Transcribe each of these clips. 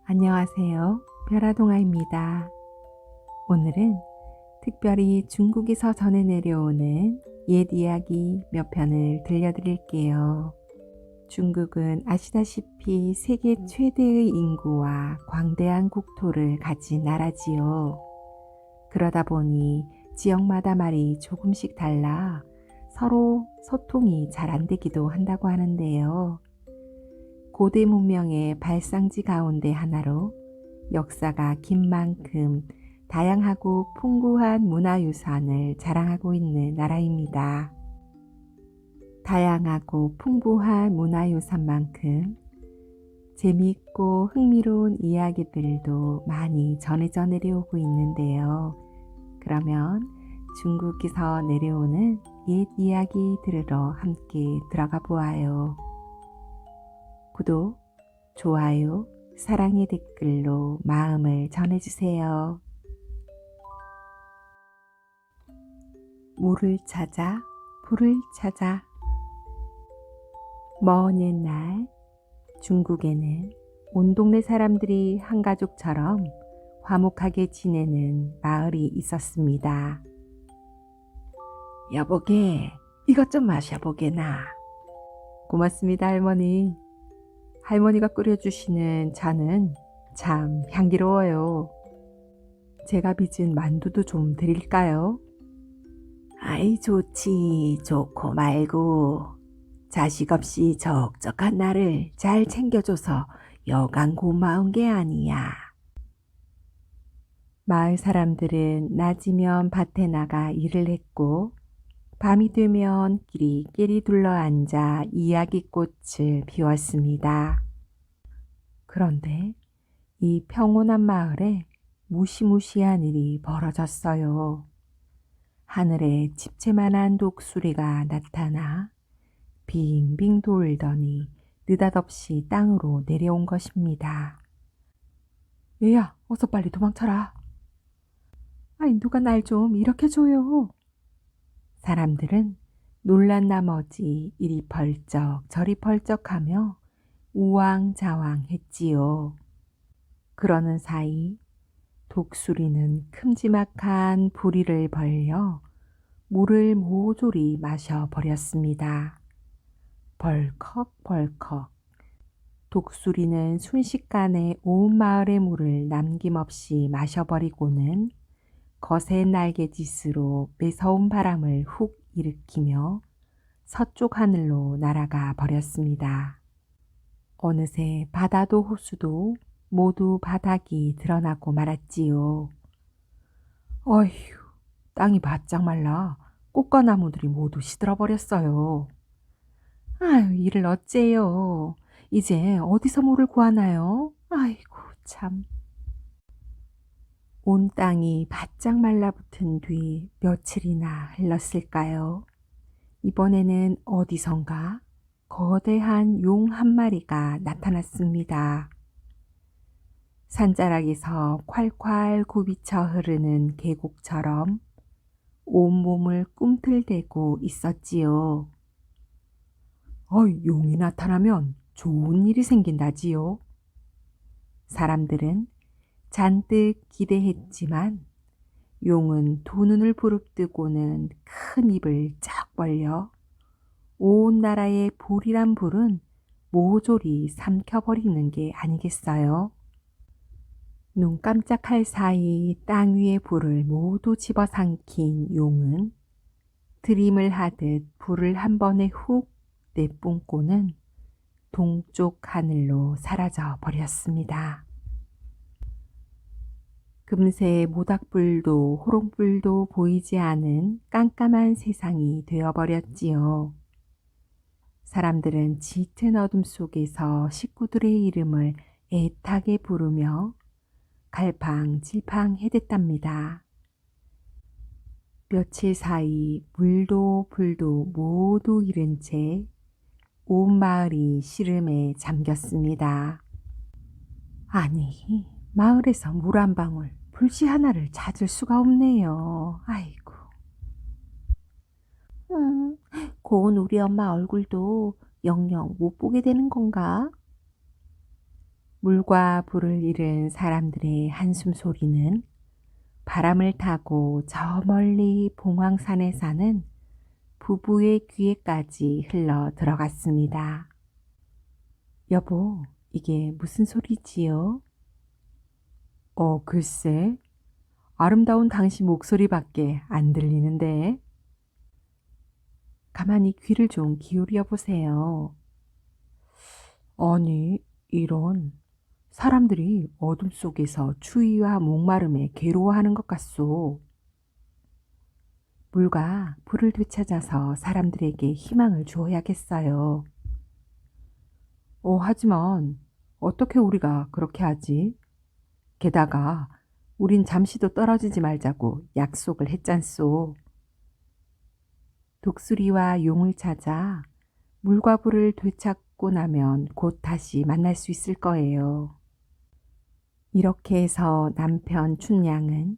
안녕하세요. 별아동아입니다. 오늘은 특별히 중국에서 전해 내려오는 옛 이야기 몇 편을 들려드릴게요. 중국은 아시다시피 세계 최대의 인구와 광대한 국토를 가진 나라지요. 그러다 보니 지역마다 말이 조금씩 달라 서로 소통이 잘 안 되기도 한다고 하는데요. 고대 문명의 발상지 가운데 하나로 역사가 긴 만큼 다양하고 풍부한 문화유산을 자랑하고 있는 나라입니다. 다양하고 풍부한 문화유산만큼 재미있고 흥미로운 이야기들도 많이 전해져 내려오고 있는데요. 그러면 중국에서 내려오는 옛 이야기 들으러 함께 들어가 보아요. 구독, 좋아요, 사랑의 댓글로 마음을 전해주세요. 물을 찾아, 불을 찾아. 먼 옛날 중국에는 온 동네 사람들이 한 가족처럼 화목하게 지내는 마을이 있었습니다. 여보게, 이것 좀 마셔보게나. 고맙습니다, 할머니. 할머니가 끓여주시는 차는 참 향기로워요. 제가 빚은 만두도 좀 드릴까요? 아이 좋지, 좋고 말고. 자식 없이 적적한 나를 잘 챙겨줘서 여간 고마운 게 아니야. 마을 사람들은 낮이면 밭에 나가 일을 했고 밤이 되면 끼리끼리 둘러앉아 이야기꽃을 피웠습니다. 그런데 이 평온한 마을에 무시무시한 일이 벌어졌어요. 하늘에 집채만한 독수리가 나타나 빙빙 돌더니 느닷없이 땅으로 내려온 것입니다. 얘야, 어서 빨리 도망쳐라. 아이, 누가 날 좀 이렇게 줘요. 사람들은 놀란 나머지 이리 펄쩍 저리 펄쩍하며 우왕좌왕했지요. 그러는 사이 독수리는 큼지막한 부리를 벌려 물을 모조리 마셔버렸습니다. 벌컥벌컥. 독수리는 순식간에 온 마을의 물을 남김없이 마셔버리고는 거센 날개짓으로 매서운 바람을 훅 일으키며 서쪽 하늘로 날아가 버렸습니다. 어느새 바다도 호수도 모두 바닥이 드러나고 말았지요. 어휴, 땅이 바짝 말라 꽃과 나무들이 모두 시들어버렸어요. 아유, 이를 어째요. 이제 어디서 물을 구하나요? 아이고, 참. 온 땅이 바짝 말라붙은 뒤 며칠이나 흘렀을까요? 이번에는 어디선가 거대한 용 한 마리가 나타났습니다. 산자락에서 콸콸 굽이쳐 흐르는 계곡처럼 온몸을 꿈틀대고 있었지요. 용이 나타나면 좋은 일이 생긴다지요. 사람들은 잔뜩 기대했지만 용은 두 눈을 부릅뜨고는 큰 입을 쫙 벌려 온 나라의 불이란 불은 모조리 삼켜버리는 게 아니겠어요? 눈 깜짝할 사이 땅 위의 불을 모두 집어삼킨 용은 들임을 하듯 불을 한 번에 훅 내뿜고는 동쪽 하늘로 사라져 버렸습니다. 금세 모닥불도 호롱불도 보이지 않은 깜깜한 세상이 되어버렸지요. 사람들은 짙은 어둠 속에서 식구들의 이름을 애타게 부르며 갈팡질팡해댔답니다. 며칠 사이 물도 불도 모두 잃은 채 온 마을이 시름에 잠겼습니다. 아니, 마을에서 물 한 방울, 불씨 하나를 찾을 수가 없네요. 아이고. 고운 우리 엄마 얼굴도 영영 못 보게 되는 건가? 물과 불을 잃은 사람들의 한숨 소리는 바람을 타고 저 멀리 봉황산에 사는 부부의 귀에까지 흘러 들어갔습니다. 여보, 이게 무슨 소리지요? 글쎄, 아름다운 당신 목소리밖에 안 들리는데. 가만히 귀를 좀 기울여 보세요. 아니, 이런. 사람들이 어둠 속에서 추위와 목마름에 괴로워하는 것 같소. 물과 불을 되찾아서 사람들에게 희망을 주어야겠어요. 하지만 어떻게 우리가 그렇게 하지? 게다가 우린 잠시도 떨어지지 말자고 약속을 했잖소. 독수리와 용을 찾아 물과 불을 되찾고 나면 곧 다시 만날 수 있을 거예요. 이렇게 해서 남편 춘양은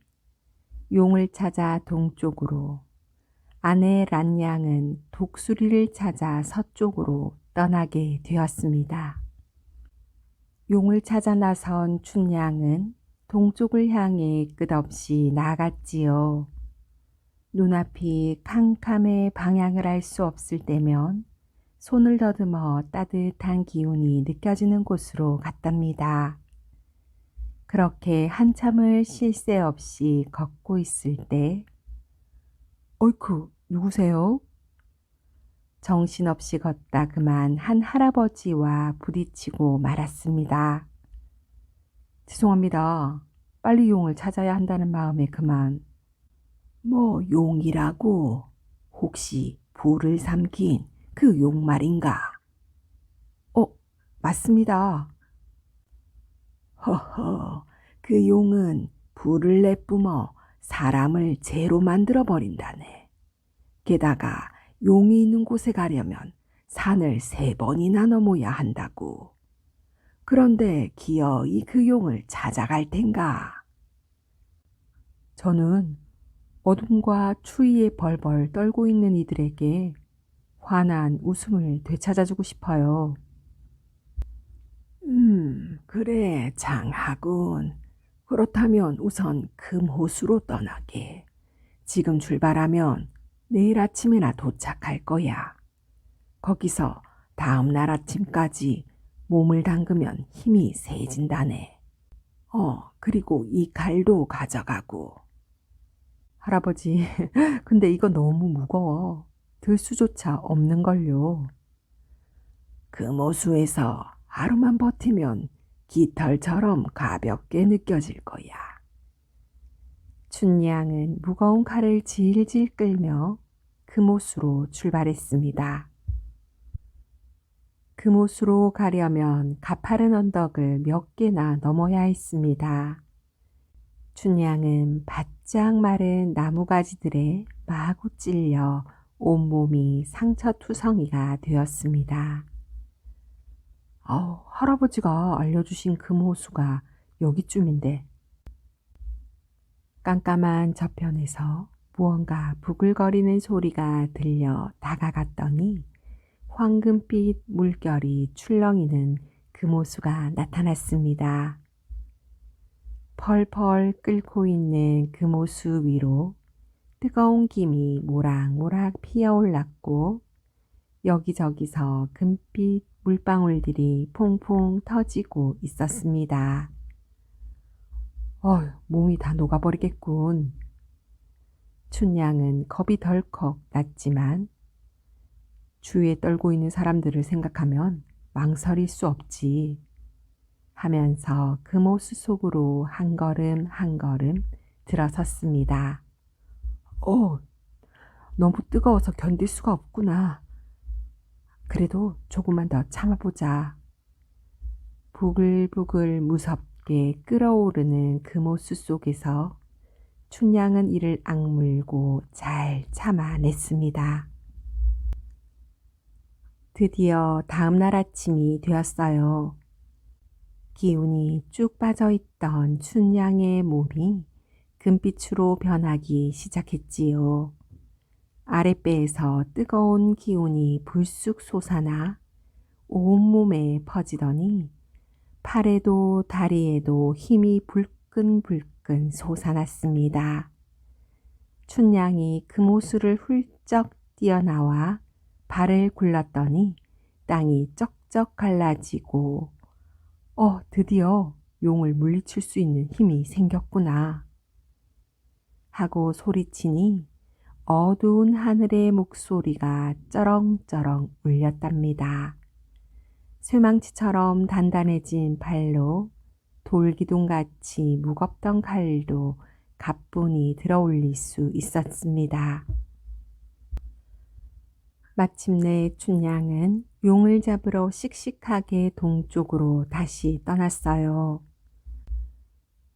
용을 찾아 동쪽으로, 아내 란양은 독수리를 찾아 서쪽으로 떠나게 되었습니다. 용을 찾아 나선 춘양은 동쪽을 향해 끝없이 나갔지요. 눈앞이 캄캄해 방향을 알 수 없을 때면 손을 더듬어 따뜻한 기운이 느껴지는 곳으로 갔답니다. 그렇게 한참을 쉴 새 없이 걷고 있을 때, 어이쿠, 누구세요? 정신없이 걷다 그만 한 할아버지와 부딪히고 말았습니다. 죄송합니다. 빨리 용을 찾아야 한다는 마음에 그만. 뭐 용이라고? 혹시 불을 삼킨 그 용 말인가? 맞습니다. 허허, 그 용은 불을 내뿜어 사람을 재로 만들어 버린다네. 게다가 용이 있는 곳에 가려면 산을 3번이나 넘어야 한다고. 그런데 기어이 그 용을 찾아갈 텐가? 저는 어둠과 추위에 벌벌 떨고 있는 이들에게 환한 웃음을 되찾아주고 싶어요. 그래, 장하군. 그렇다면 우선 금호수로 떠나게. 지금 출발하면 내일 아침에나 도착할 거야. 거기서 다음 날 아침까지 몸을 담그면 힘이 세진다네. 그리고 이 칼도 가져가고. 할아버지, 근데 이거 너무 무거워. 들 수조차 없는걸요. 금호수에서 하루만 버티면 깃털처럼 가볍게 느껴질 거야. 춘양은 무거운 칼을 질질 끌며 금호수로 출발했습니다. 금호수로 가려면 가파른 언덕을 몇 개나 넘어야 했습니다. 춘양은 바짝 마른 나무가지들에 마구 찔려 온몸이 상처투성이가 되었습니다. 할아버지가 알려주신 금호수가 여기쯤인데. 깜깜한 저편에서 무언가 부글거리는 소리가 들려 다가갔더니 황금빛 물결이 출렁이는 금호수가 나타났습니다. 펄펄 끓고 있는 금호수 위로 뜨거운 김이 모락모락 피어올랐고 여기저기서 금빛 물방울들이 퐁퐁 터지고 있었습니다. 몸이 다 녹아버리겠군. 춘양은 겁이 덜컥 났지만 주위에 떨고 있는 사람들을 생각하면 망설일 수 없지 하면서 금호수 속으로 한 걸음 한 걸음 들어섰습니다. 너무 뜨거워서 견딜 수가 없구나. 그래도 조금만 더 참아보자. 부글부글 무섭게 끓어오르는 금호수 속에서 춘양은 이를 악물고 잘 참아냈습니다. 드디어 다음날 아침이 되었어요. 기운이 쭉 빠져있던 춘양의 몸이 금빛으로 변하기 시작했지요. 아랫배에서 뜨거운 기운이 불쑥 솟아나 온몸에 퍼지더니 팔에도 다리에도 힘이 불끈불끈 솟아났습니다. 춘향이 금호수를 훌쩍 뛰어나와 발을 굴렀더니 땅이 쩍쩍 갈라지고 드디어 용을 물리칠 수 있는 힘이 생겼구나 하고 소리치니 어두운 하늘의 목소리가 쩌렁쩌렁 울렸답니다. 쇠망치처럼 단단해진 팔로 돌기둥같이 무겁던 칼도 가뿐히 들어올릴 수 있었습니다. 마침내 춘향은 용을 잡으러 씩씩하게 동쪽으로 다시 떠났어요.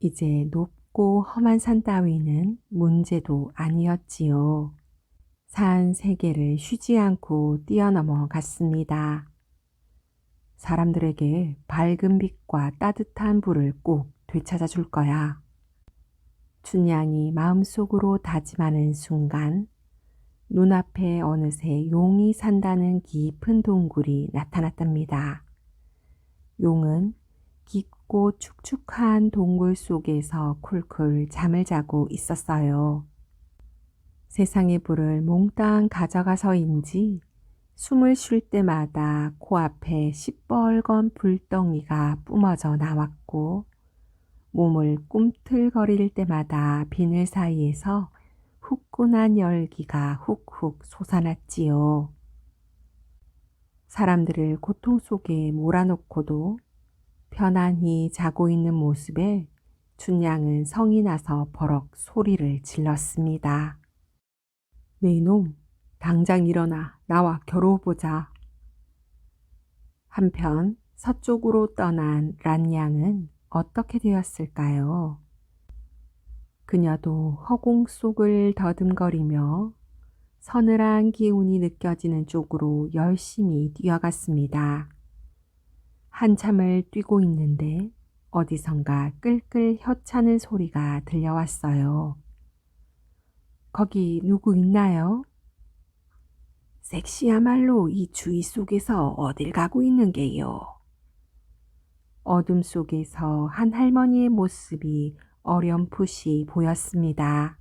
이제 높고 험한 산 따위는 문제도 아니었지요. 산 세 개를 쉬지 않고 뛰어넘어 갔습니다. 사람들에게 밝은 빛과 따뜻한 불을 꼭 되찾아 줄 거야. 춘향이 마음속으로 다짐하는 순간 눈앞에 어느새 용이 산다는 깊은 동굴이 나타났답니다. 용은 깊고 축축한 동굴 속에서 쿨쿨 잠을 자고 있었어요. 세상의 불을 몽땅 가져가서인지 숨을 쉴 때마다 코앞에 시뻘건 불덩이가 뿜어져 나왔고 몸을 꿈틀거릴 때마다 비늘 사이에서 후끈한 열기가 훅훅 솟아났지요. 사람들을 고통 속에 몰아놓고도 편안히 자고 있는 모습에 춘향은 성이 나서 버럭 소리를 질렀습니다. 네 이놈, 당장 일어나 나와 겨루어보자. 한편 서쪽으로 떠난 란양은 어떻게 되었을까요? 그녀도 허공 속을 더듬거리며 서늘한 기운이 느껴지는 쪽으로 열심히 뛰어갔습니다. 한참을 뛰고 있는데 어디선가 끌끌 혀차는 소리가 들려왔어요. 거기 누구 있나요? 섹시야말로 이 주위 속에서 어딜 가고 있는 게요? 어둠 속에서 한 할머니의 모습이 어렴풋이 보였습니다.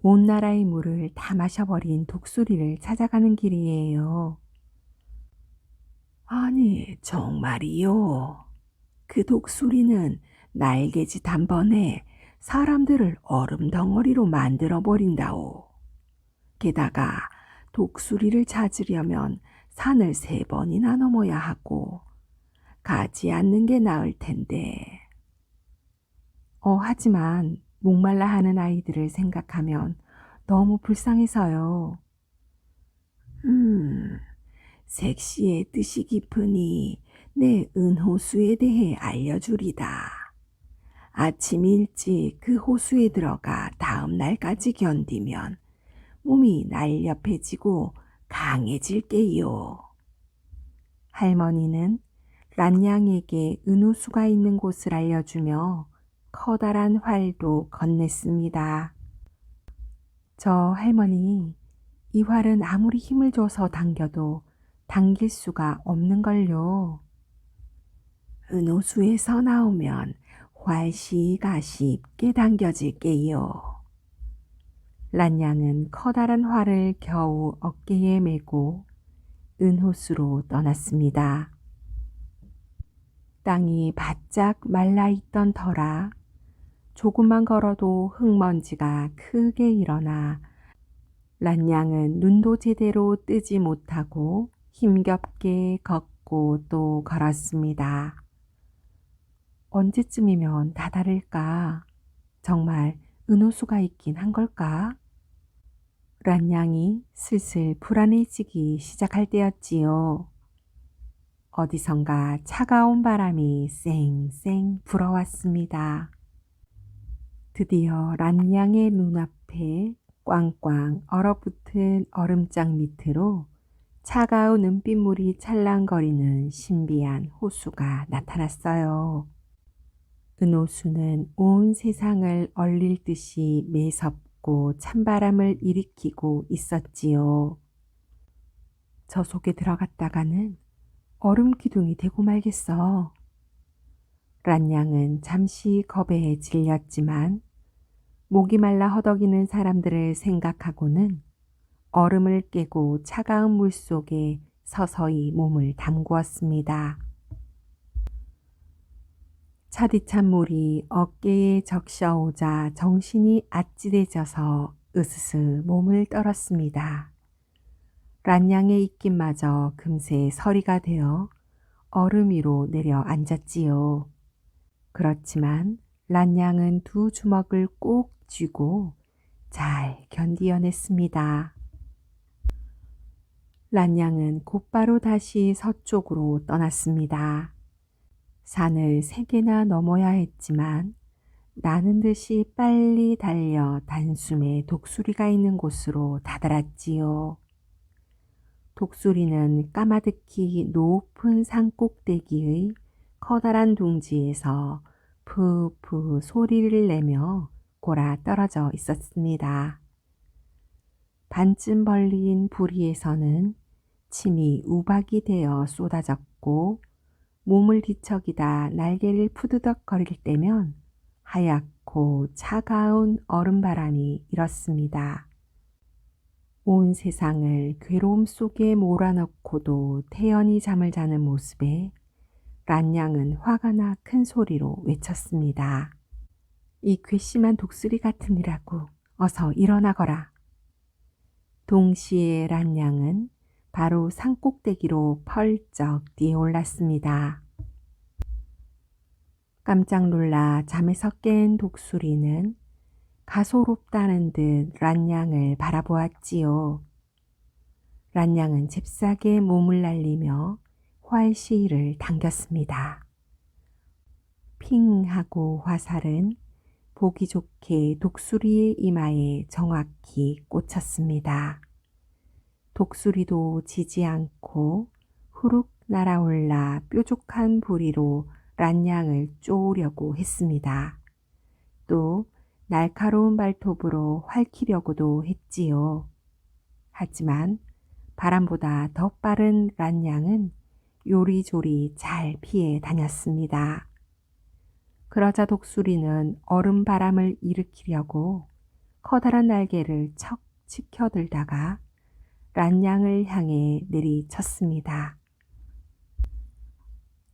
온 나라의 물을 다 마셔버린 독수리를 찾아가는 길이에요. 아니, 정말이요. 그 독수리는 날개짓 한 번에 사람들을 얼음 덩어리로 만들어버린다오. 게다가 독수리를 찾으려면 산을 3번이나 넘어야 하고 가지 않는 게 나을 텐데. 하지만 목말라 하는 아이들을 생각하면 너무 불쌍해서요. 섹시의 뜻이 깊으니 내 은호수에 대해 알려주리다. 아침 일찍 그 호수에 들어가 다음 날까지 견디면 몸이 날렵해지고 강해질게요. 할머니는 란양에게 은호수가 있는 곳을 알려주며 커다란 활도 건넸습니다. 저 할머니, 이 활은 아무리 힘을 줘서 당겨도 당길 수가 없는걸요. 은호수에서 나오면 활씨가 쉽게 당겨질게요. 란양은 커다란 활을 겨우 어깨에 메고 은호수로 떠났습니다. 땅이 바짝 말라있던 터라 조금만 걸어도 흙먼지가 크게 일어나 란양은 눈도 제대로 뜨지 못하고 힘겹게 걷고 또 걸었습니다. 언제쯤이면 다다를까? 정말 은호수가 있긴 한 걸까? 란양이 슬슬 불안해지기 시작할 때였지요. 어디선가 차가운 바람이 쌩쌩 불어왔습니다. 드디어 란양의 눈앞에 꽝꽝 얼어붙은 얼음장 밑으로 차가운 은빛물이 찰랑거리는 신비한 호수가 나타났어요. 은호수는 온 세상을 얼릴 듯이 매섭고 찬바람을 일으키고 있었지요. 저 속에 들어갔다가는 얼음 기둥이 되고 말겠어. 란양은 잠시 겁에 질렸지만 목이 말라 허덕이는 사람들을 생각하고는 얼음을 깨고 차가운 물 속에 서서히 몸을 담그었습니다. 차디찬 물이 어깨에 적셔오자 정신이 아찔해져서 으스스 몸을 떨었습니다. 란양의 입김마저 금세 서리가 되어 얼음 위로 내려 앉았지요. 그렇지만 란양은 두 주먹을 꼭 쥐고 잘 견디어냈습니다. 란양은 곧바로 다시 서쪽으로 떠났습니다. 산을 3개나 넘어야 했지만 나는 듯이 빨리 달려 단숨에 독수리가 있는 곳으로 다다랐지요. 독수리는 까마득히 높은 산꼭대기의 커다란 둥지에서 푸푸 소리를 내며 골아 떨어져 있었습니다. 반쯤 벌린 부리에서는 침이 우박이 되어 쏟아졌고 몸을 뒤척이다 날개를 푸드덕거릴 때면 하얗고 차가운 얼음바람이 일었습니다. 온 세상을 괴로움 속에 몰아넣고도 태연히 잠을 자는 모습에 란양은 화가 나 큰 소리로 외쳤습니다. 이 괘씸한 독수리 같으니라고 어서 일어나거라. 동시에 란양은 바로 산꼭대기로 펄쩍 뛰어올랐습니다. 깜짝 놀라 잠에서 깬 독수리는 가소롭다는 듯 란양을 바라보았지요. 란양은 잽싸게 몸을 날리며 활시위를 당겼습니다. 핑 하고 화살은 보기 좋게 독수리의 이마에 정확히 꽂혔습니다. 독수리도 지지 않고 후룩 날아올라 뾰족한 부리로 란양을 쪼으려고 했습니다. 또 날카로운 발톱으로 핥히려고도 했지요. 하지만 바람보다 더 빠른 란양은 요리조리 잘 피해 다녔습니다. 그러자 독수리는 얼음 바람을 일으키려고 커다란 날개를 척 치켜들다가 란양을 향해 내리쳤습니다.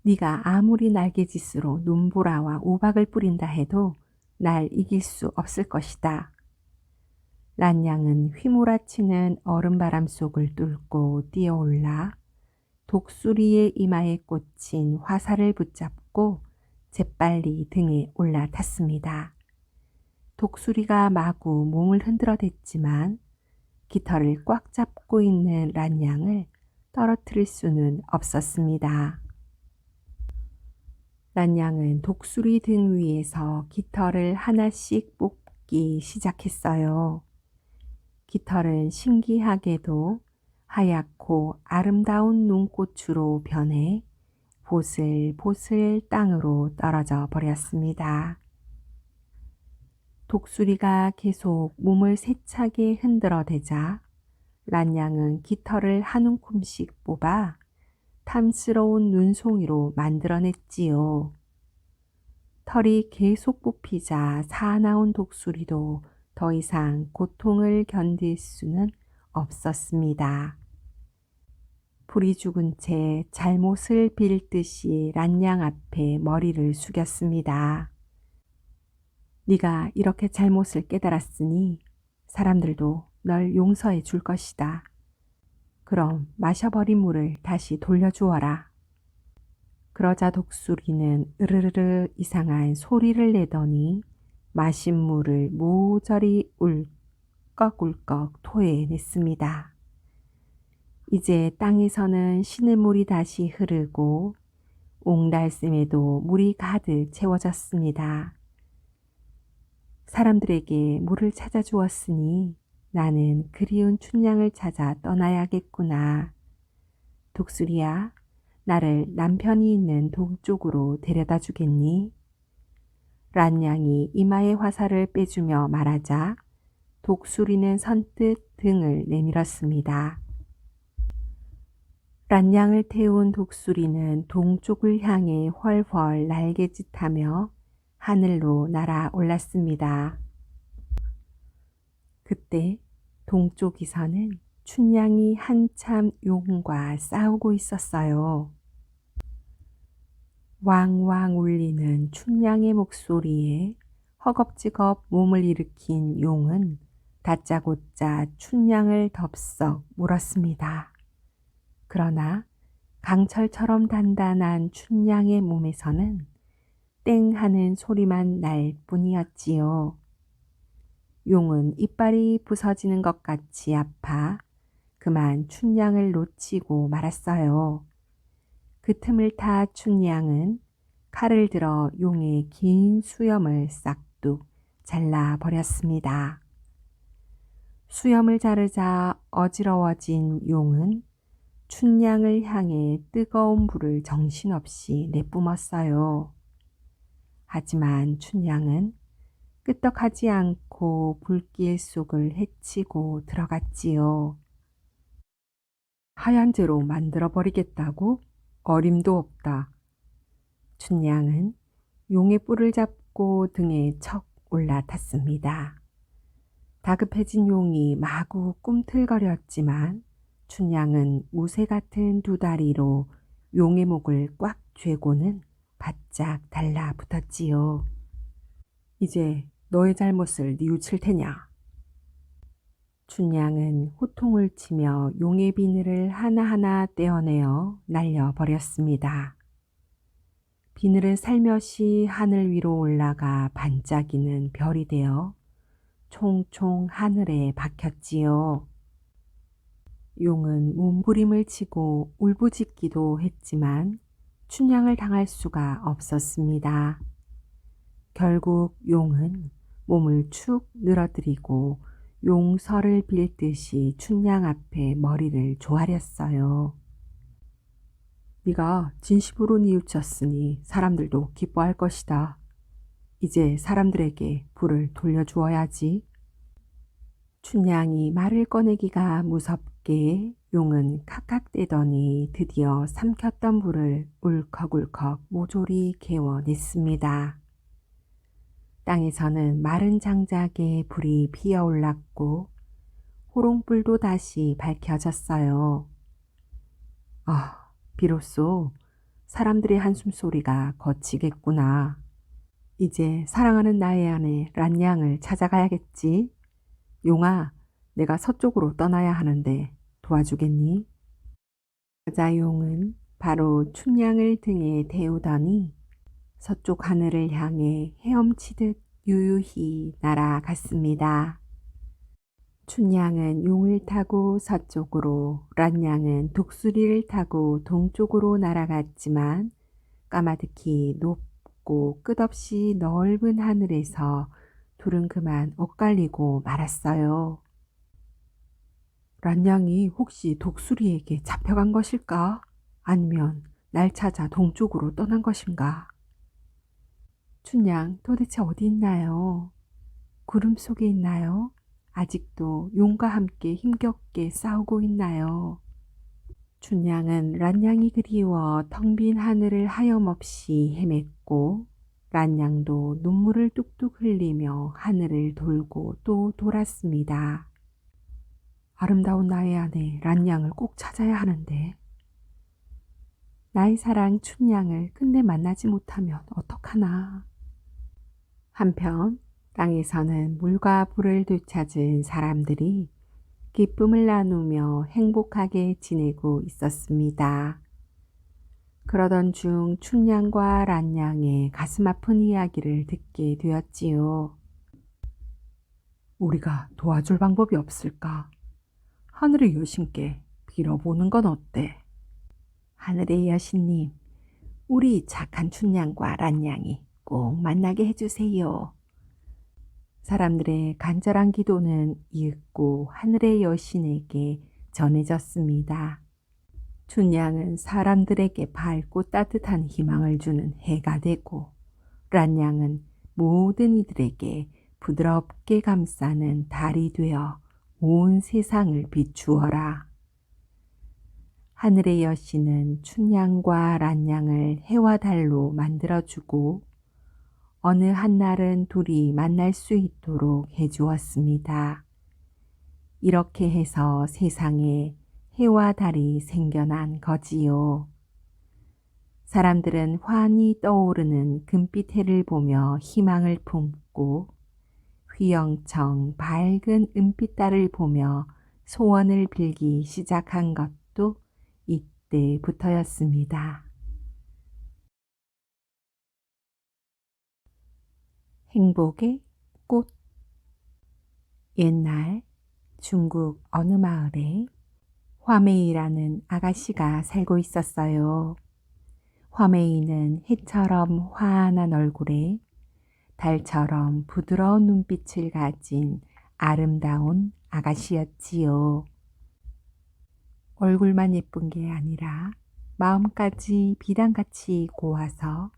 네가 아무리 날개짓으로 눈보라와 우박을 뿌린다 해도 날 이길 수 없을 것이다. 란양은 휘몰아치는 얼음바람 속을 뚫고 뛰어올라 독수리의 이마에 꽂힌 화살을 붙잡고 재빨리 등에 올라탔습니다. 독수리가 마구 몸을 흔들어댔지만 깃털을 꽉 잡고 있는 란양을 떨어뜨릴 수는 없었습니다. 란양은 독수리 등 위에서 깃털을 하나씩 뽑기 시작했어요. 깃털은 신기하게도 하얗고 아름다운 눈꽃으로 변해 보슬보슬 땅으로 떨어져 버렸습니다. 독수리가 계속 몸을 세차게 흔들어대자 란양은 깃털을 한 움큼씩 뽑아 탐스러운 눈송이로 만들어냈지요. 털이 계속 뽑히자 사나운 독수리도 더 이상 고통을 견딜 수는 없었습니다. 불이 죽은 채 잘못을 빌듯이 란양 앞에 머리를 숙였습니다. 네가 이렇게 잘못을 깨달았으니 사람들도 널 용서해 줄 것이다. 그럼 마셔버린 물을 다시 돌려주어라. 그러자 독수리는 으르르르 이상한 소리를 내더니 마신 물을 모조리 울컥울컥 토해냈습니다. 이제 땅에서는 시냇물이 다시 흐르고 옥달샘에도 물이 가득 채워졌습니다. 사람들에게 물을 찾아주었으니 나는 그리운 춘향을 찾아 떠나야겠구나. 독수리야, 나를 남편이 있는 동쪽으로 데려다 주겠니? 란양이 이마에 화살을 빼주며 말하자 독수리는 선뜻 등을 내밀었습니다. 란양을 태운 독수리는 동쪽을 향해 훨훨 날개짓하며 하늘로 날아 올랐습니다. 그때 동쪽에서는 춘향이 한참 용과 싸우고 있었어요. 왕왕 울리는 춘향의 목소리에 허겁지겁 몸을 일으킨 용은 다짜고짜 춘향을 덥석 물었습니다. 그러나 강철처럼 단단한 춘향의 몸에서는 땡 하는 소리만 날 뿐이었지요. 용은 이빨이 부서지는 것 같이 아파 그만 춘향을 놓치고 말았어요. 그 틈을 타 춘향은 칼을 들어 용의 긴 수염을 싹둑 잘라버렸습니다. 수염을 자르자 어지러워진 용은 춘향을 향해 뜨거운 불을 정신없이 내뿜었어요. 하지만 춘향은 끄떡하지 않고 불길 속을 헤치고 들어갔지요. 하얀 재로 만들어버리겠다고? 어림도 없다. 춘향은 용의 뿔을 잡고 등에 척 올라탔습니다. 다급해진 용이 마구 꿈틀거렸지만 춘향은 무쇠 같은 두 다리로 용의 목을 꽉 쥐고는 바짝 달라붙었지요. 이제 너의 잘못을 뉘우칠 테냐. 춘향은 호통을 치며 용의 비늘을 하나하나 떼어내어 날려버렸습니다. 비늘은 살며시 하늘 위로 올라가 반짝이는 별이 되어 총총 하늘에 박혔지요. 용은 몸부림을 치고 울부짖기도 했지만 춘향을 당할 수가 없었습니다. 결국 용은 몸을 축 늘어뜨리고 용서를 빌듯이 춘향 앞에 머리를 조아렸어요. 네가 진심으로 뉘우쳤으니 사람들도 기뻐할 것이다. 이제 사람들에게 불을 돌려주어야지. 춘향이 말을 꺼내기가 무섭게 용은 칵칵대더니 드디어 삼켰던 불을 울컥울컥 모조리 개워냈습니다. 땅에서는 마른 장작에 불이 피어올랐고 호롱불도 다시 밝혀졌어요. 아, 비로소 사람들의 한숨소리가 거치겠구나. 이제 사랑하는 나의 아내 란양을 찾아가야겠지. 용아, 내가 서쪽으로 떠나야 하는데 도와주겠니? 여자용은 바로 춘향을 등에 데우더니 서쪽 하늘을 향해 헤엄치듯 유유히 날아갔습니다. 춘향은 용을 타고 서쪽으로, 란양은 독수리를 타고 동쪽으로 날아갔지만 까마득히 높고 끝없이 넓은 하늘에서 둘은 그만 엇갈리고 말았어요. 란양이 혹시 독수리에게 잡혀간 것일까? 아니면 날 찾아 동쪽으로 떠난 것인가? 춘향 도대체 어디 있나요? 구름 속에 있나요? 아직도 용과 함께 힘겹게 싸우고 있나요? 춘향은 란양이 그리워 텅 빈 하늘을 하염없이 헤맸고 란양도 눈물을 뚝뚝 흘리며 하늘을 돌고 또 돌았습니다. 아름다운 나의 아내 란양을 꼭 찾아야 하는데 나의 사랑 춘향을 끝내 만나지 못하면 어떡하나. 한편 땅에서는 물과 불을 되찾은 사람들이 기쁨을 나누며 행복하게 지내고 있었습니다. 그러던 중 춘향과 란양의 가슴 아픈 이야기를 듣게 되었지요. 우리가 도와줄 방법이 없을까? 하늘의 여신께 빌어보는 건 어때? 하늘의 여신님, 우리 착한 춘향과 란양이 꼭 만나게 해주세요. 사람들의 간절한 기도는 이윽고 하늘의 여신에게 전해졌습니다. 춘향은 사람들에게 밝고 따뜻한 희망을 주는 해가 되고 란양은 모든 이들에게 부드럽게 감싸는 달이 되어 온 세상을 비추어라. 하늘의 여신은 춘향과 란양을 해와 달로 만들어주고 어느 한날은 둘이 만날 수 있도록 해주었습니다. 이렇게 해서 세상에 해와 달이 생겨난 거지요. 사람들은 환히 떠오르는 금빛 해를 보며 희망을 품고 휘영청 밝은 은빛 달을 보며 소원을 빌기 시작한 것도 이때부터였습니다. 행복의 꽃. 옛날 중국 어느 마을에 화메이라는 아가씨가 살고 있었어요. 화메이는 해처럼 환한 얼굴에 달처럼 부드러운 눈빛을 가진 아름다운 아가씨였지요. 얼굴만 예쁜 게 아니라 마음까지 비단같이 고와서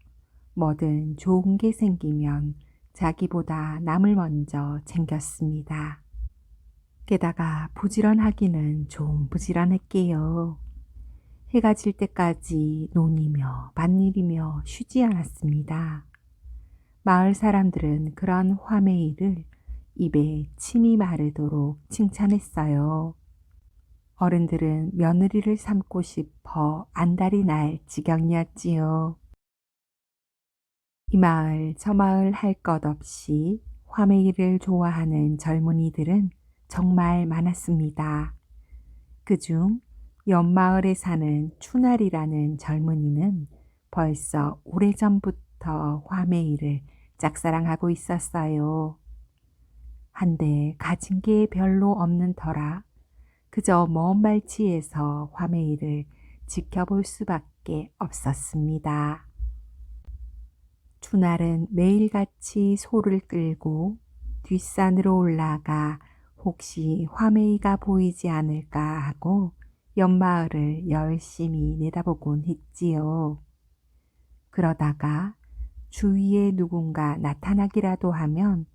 뭐든 좋은 게 생기면 자기보다 남을 먼저 챙겼습니다. 게다가 부지런하기는 좀 부지런했게요. 해가 질 때까지 논이며 밭일이며 쉬지 않았습니다. 마을 사람들은 그런 화매일을 입에 침이 마르도록 칭찬했어요. 어른들은 며느리를 삼고 싶어 안달이 날 지경이었지요. 이 마을 저 마을 할 것 없이 화매일을 좋아하는 젊은이들은 정말 많았습니다. 그중 옆마을에 사는 춘알이라는 젊은이는 벌써 오래전부터 화매일을 짝사랑하고 있었어요. 한데 가진 게 별로 없는 터라 그저 먼 발치에서 화매일을 지켜볼 수밖에 없었습니다. 춘알은 매일같이 소를 끌고 뒷산으로 올라가 혹시 화매이가 보이지 않을까 하고 옆마을을 열심히 내다보곤 했지요. 그러다가 주위에 누군가 나타나기라도 하면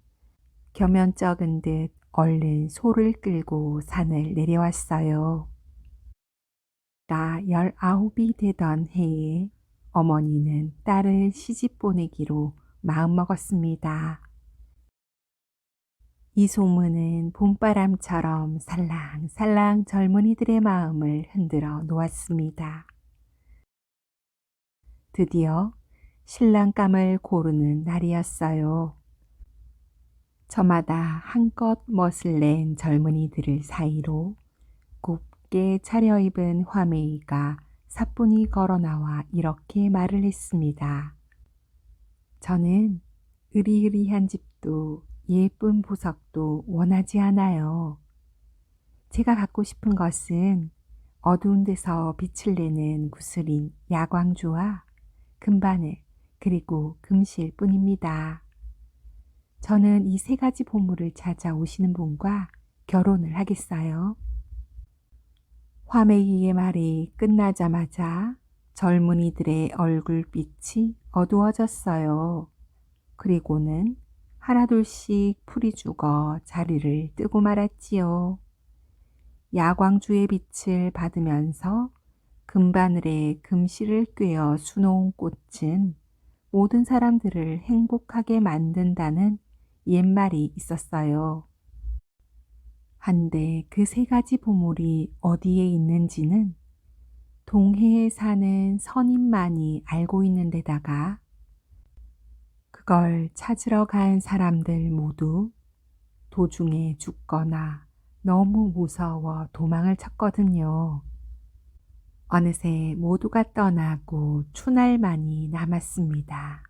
겸연쩍은 듯 얼른 소를 끌고 산을 내려왔어요. 나 19이 되던 해에 어머니는 딸을 시집 보내기로 마음먹었습니다. 이 소문은 봄바람처럼 살랑살랑 젊은이들의 마음을 흔들어 놓았습니다. 드디어 신랑감을 고르는 날이었어요. 저마다 한껏 멋을 낸 젊은이들 사이로 곱게 차려입은 화매이가 사뿐히 걸어 나와 이렇게 말을 했습니다. 저는 으리으리한 집도 예쁜 보석도 원하지 않아요. 제가 갖고 싶은 것은 어두운 데서 빛을 내는 구슬인 야광주와 금바늘 그리고 금실 뿐입니다. 저는 이 세 가지 보물을 찾아오시는 분과 결혼을 하겠어요. 화매이의 말이 끝나자마자 젊은이들의 얼굴빛이 어두워졌어요. 그리고는 하나둘씩 풀이 죽어 자리를 뜨고 말았지요. 야광주의 빛을 받으면서 금바늘에 금실을 꿰어 수놓은 꽃은 모든 사람들을 행복하게 만든다는 옛말이 있었어요. 한데 그 세 가지 보물이 어디에 있는지는 동해에 사는 선인만이 알고 있는 데다가 그걸 찾으러 간 사람들 모두 도중에 죽거나 너무 무서워 도망을 쳤거든요. 어느새 모두가 떠나고 춘알만이 남았습니다.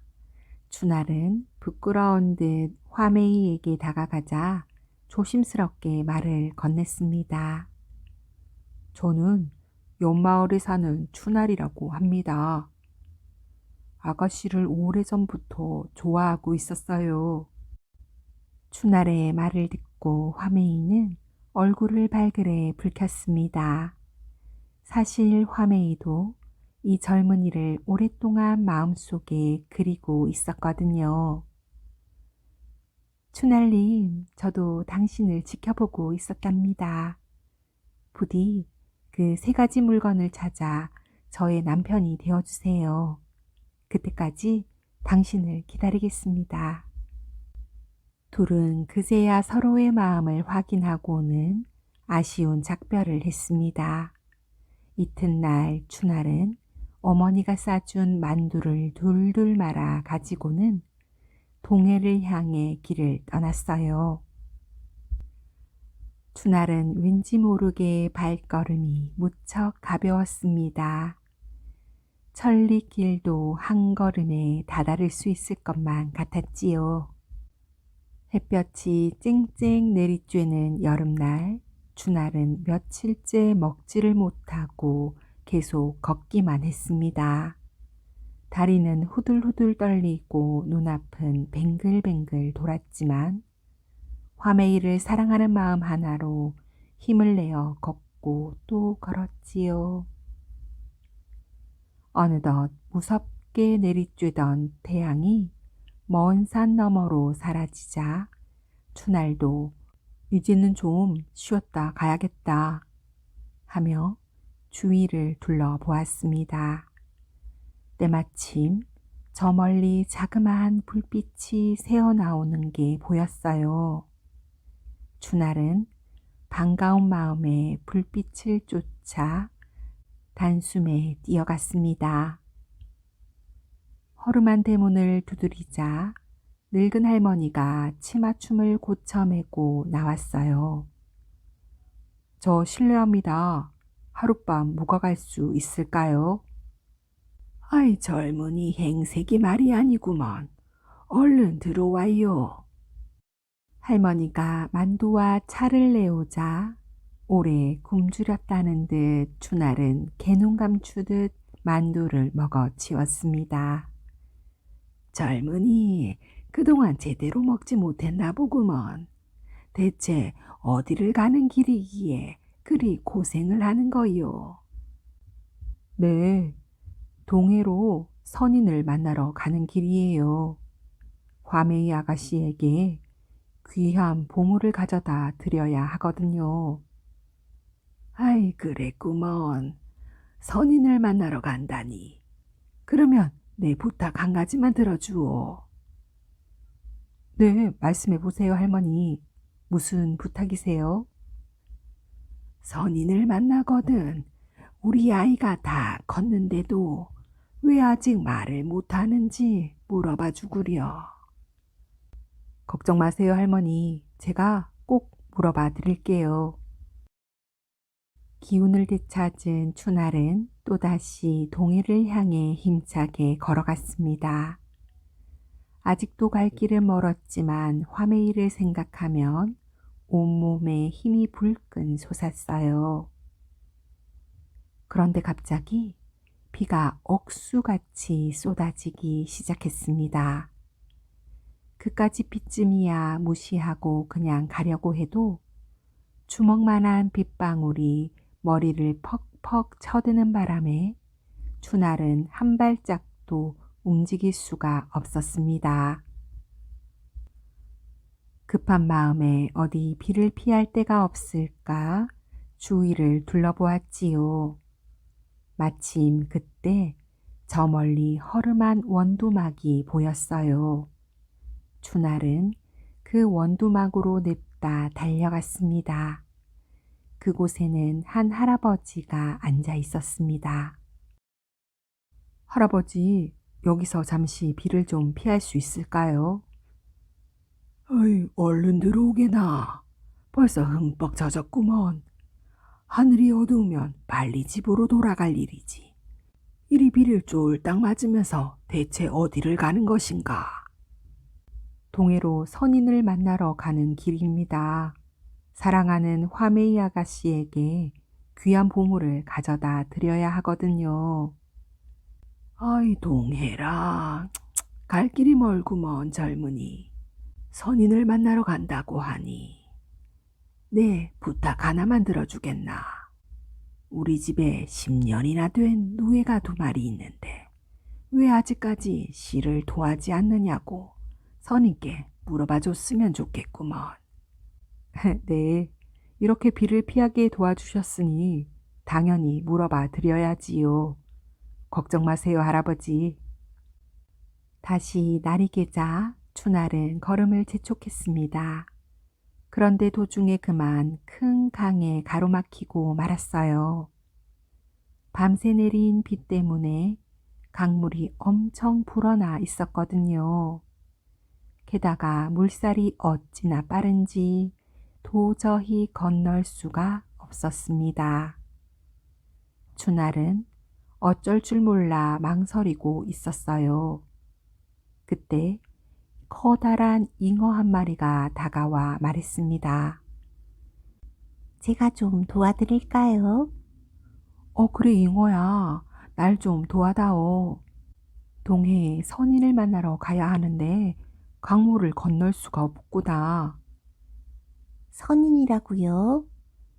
춘알은 부끄러운 듯 화매이에게 다가가자 조심스럽게 말을 건넸습니다. 저는 옆마을에 사는 춘알이라고 합니다. 아가씨를 오래전부터 좋아하고 있었어요. 춘알의 말을 듣고 화매이는 얼굴을 발그레 붉혔습니다. 사실 화매이도 이 젊은이를 오랫동안 마음속에 그리고 있었거든요. 춘알님, 저도 당신을 지켜보고 있었답니다. 부디 그 세 가지 물건을 찾아 저의 남편이 되어주세요. 그때까지 당신을 기다리겠습니다. 둘은 그제야 서로의 마음을 확인하고는 아쉬운 작별을 했습니다. 이튿날 추날은 어머니가 싸준 만두를 둘둘 말아 가지고는 동해를 향해 길을 떠났어요. 추날은 왠지 모르게 발걸음이 무척 가벼웠습니다. 천리길도 한 걸음에 다다를 수 있을 것만 같았지요. 햇볕이 쨍쨍 내리쬐는 여름날, 추날은 며칠째 먹지를 못하고 계속 걷기만 했습니다. 다리는 후들후들 떨리고 눈앞은 뱅글뱅글 돌았지만 화매이를 사랑하는 마음 하나로 힘을 내어 걷고 또 걸었지요. 어느덧 무섭게 내리쬐던 태양이 먼 산 너머로 사라지자 추날도 이제는 좀 쉬었다 가야겠다 하며 주위를 둘러보았습니다. 때마침 저 멀리 자그마한 불빛이 새어나오는 게 보였어요. 추날은 반가운 마음에 불빛을 쫓아 단숨에 뛰어갔습니다. 허름한 대문을 두드리자 늙은 할머니가 치마춤을 고쳐매고 나왔어요. 저 실례합니다. 하룻밤 묵어갈 수 있을까요? 아이 젊은이 행색이 말이 아니구먼. 얼른 들어와요. 할머니가 만두와 차를 내오자 오래 굶주렸다는 듯 추날은 개눈 감추듯 만두를 먹어 치웠습니다. 젊은이 그동안 제대로 먹지 못했나 보구먼. 대체 어디를 가는 길이기에 그리 고생을 하는 거요? 네, 동해로 선인을 만나러 가는 길이에요. 화매이 아가씨에게 귀한 보물을 가져다 드려야 하거든요. 아이 그랬구먼. 선인을 만나러 간다니. 그러면 내 부탁 한 가지만 들어주오. 네, 말씀해 보세요, 할머니. 무슨 부탁이세요? 선인을 만나거든 우리 아이가 다 컸는데도 왜 아직 말을 못하는지 물어봐 주구려. 걱정 마세요, 할머니. 제가 꼭 물어봐 드릴게요. 기운을 되찾은 추날은 또다시 동해를 향해 힘차게 걸어갔습니다. 아직도 갈 길은 멀었지만 화매이를 생각하면 온몸에 힘이 불끈 솟았어요. 그런데 갑자기 비가 억수같이 쏟아지기 시작했습니다. 그까지 비쯤이야 무시하고 그냥 가려고 해도 주먹만한 빗방울이 머리를 퍽퍽 쳐드는 바람에 추날은 한 발짝도 움직일 수가 없었습니다. 급한 마음에 어디 비를 피할 데가 없을까 주위를 둘러보았지요. 마침 그때 저 멀리 허름한 원두막이 보였어요. 추날은 그 원두막으로 냅다 달려갔습니다. 그곳에는 한 할아버지가 앉아 있었습니다. 할아버지, 여기서 잠시 비를 좀 피할 수 있을까요? 어이, 얼른 들어오게나. 벌써 흠뻑 젖었구먼. 하늘이 어두우면 빨리 집으로 돌아갈 일이지. 이리 비를 쫄딱 맞으면서 대체 어디를 가는 것인가? 동해로 선인을 만나러 가는 길입니다. 사랑하는 화매이 아가씨에게 귀한 보물을 가져다 드려야 하거든요. 아이 동해라. 갈 길이 멀구먼 젊은이. 선인을 만나러 간다고 하니. 네, 부탁 하나만 들어주겠나. 우리 집에 10년이나 된 누에가 2마리 있는데 왜 아직까지 씨를 토하지 않느냐고 선인께 물어봐 줬으면 좋겠구먼. 네, 이렇게 비를 피하게 도와주셨으니 당연히 물어봐 드려야지요. 걱정 마세요, 할아버지. 다시 날이 개자 추날은 걸음을 재촉했습니다. 그런데 도중에 그만 큰 강에 가로막히고 말았어요. 밤새 내린 비 때문에 강물이 엄청 불어나 있었거든요. 게다가 물살이 어찌나 빠른지 도저히 건널 수가 없었습니다. 추날은 어쩔 줄 몰라 망설이고 있었어요. 그때 커다란 잉어 한 마리가 다가와 말했습니다. 제가 좀 도와드릴까요? 그래, 잉어야. 날 좀 도와다오. 동해에 선인을 만나러 가야 하는데 강물을 건널 수가 없구나. 선인이라고요?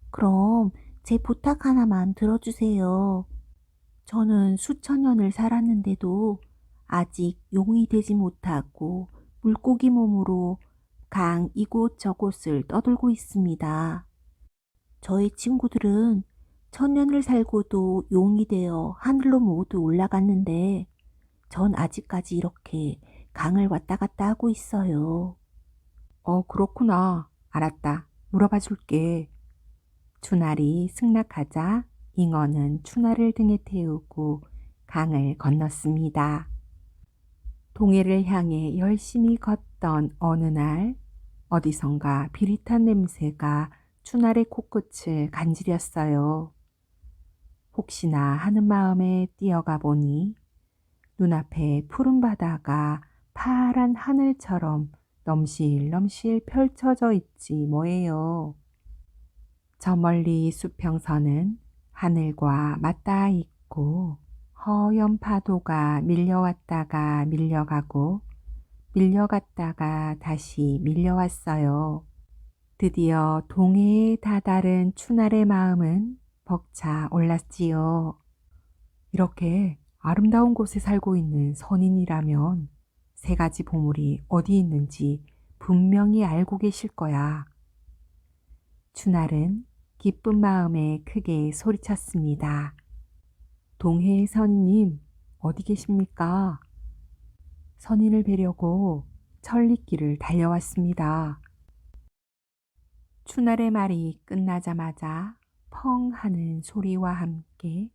그럼 제 부탁 하나만 들어주세요. 저는 수천 년을 살았는데도 아직 용이 되지 못하고 물고기 몸으로 강 이곳저곳을 떠돌고 있습니다. 저희 친구들은 천년을 살고도 용이 되어 하늘로 모두 올라갔는데 전 아직까지 이렇게 강을 왔다 갔다 하고 있어요. 그렇구나. 알았다. 물어봐 줄게. 추날이 승낙하자 잉어는 추날을 등에 태우고 강을 건넜습니다. 동해를 향해 열심히 걷던 어느 날 어디선가 비릿한 냄새가 추날의 코끝을 간지렸어요. 혹시나 하는 마음에 뛰어가 보니 눈앞에 푸른 바다가 파란 하늘처럼 넘실넘실 펼쳐져 있지 뭐예요. 저 멀리 수평선은 하늘과 맞닿아 있고 허연 파도가 밀려왔다가 밀려가고 밀려갔다가 다시 밀려왔어요. 드디어 동해에 다다른 추날의 마음은 벅차 올랐지요. 이렇게 아름다운 곳에 살고 있는 선인이라면 세 가지 보물이 어디 있는지 분명히 알고 계실 거야. 추날은 기쁜 마음에 크게 소리쳤습니다. 동해의 선인님, 어디 계십니까? 선인을 뵈려고 천리길을 달려왔습니다. 추날의 말이 끝나자마자 펑 하는 소리와 함께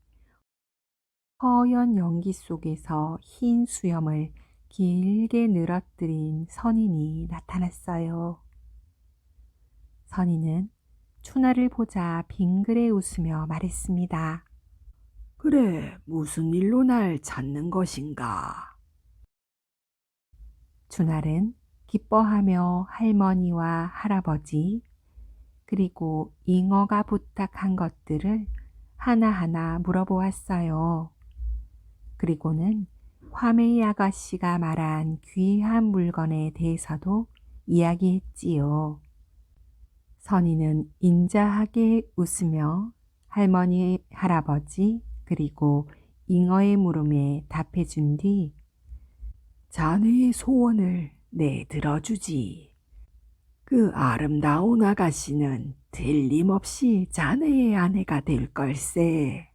허연 연기 속에서 흰 수염을 길게 늘어뜨린 선인이 나타났어요. 선인은 추날을 보자 빙그레 웃으며 말했습니다. 그래, 무슨 일로 날 찾는 것인가? 추날은 기뻐하며 할머니와 할아버지 그리고 잉어가 부탁한 것들을 하나하나 물어보았어요. 그리고는 화메이 아가씨가 말한 귀한 물건에 대해서도 이야기했지요. 선인은 인자하게 웃으며 할머니, 할아버지 그리고 잉어의 물음에 답해준 뒤 자네의 소원을 내 들어주지. 그 아름다운 아가씨는 틀림없이 자네의 아내가 될 걸세.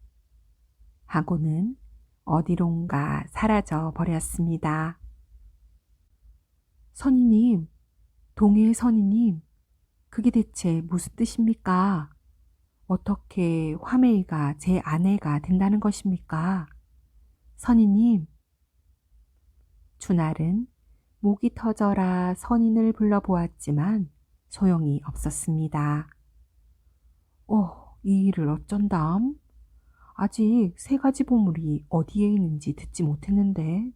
하고는 어디론가 사라져 버렸습니다. 선인님, 동해의 선인님, 그게 대체 무슨 뜻입니까? 어떻게 화메이가 제 아내가 된다는 것입니까? 선인님. 추날은 목이 터져라 선인을 불러보았지만 소용이 없었습니다. 이 일을 어쩐담? 아직 세 가지 보물이 어디에 있는지 듣지 못했는데.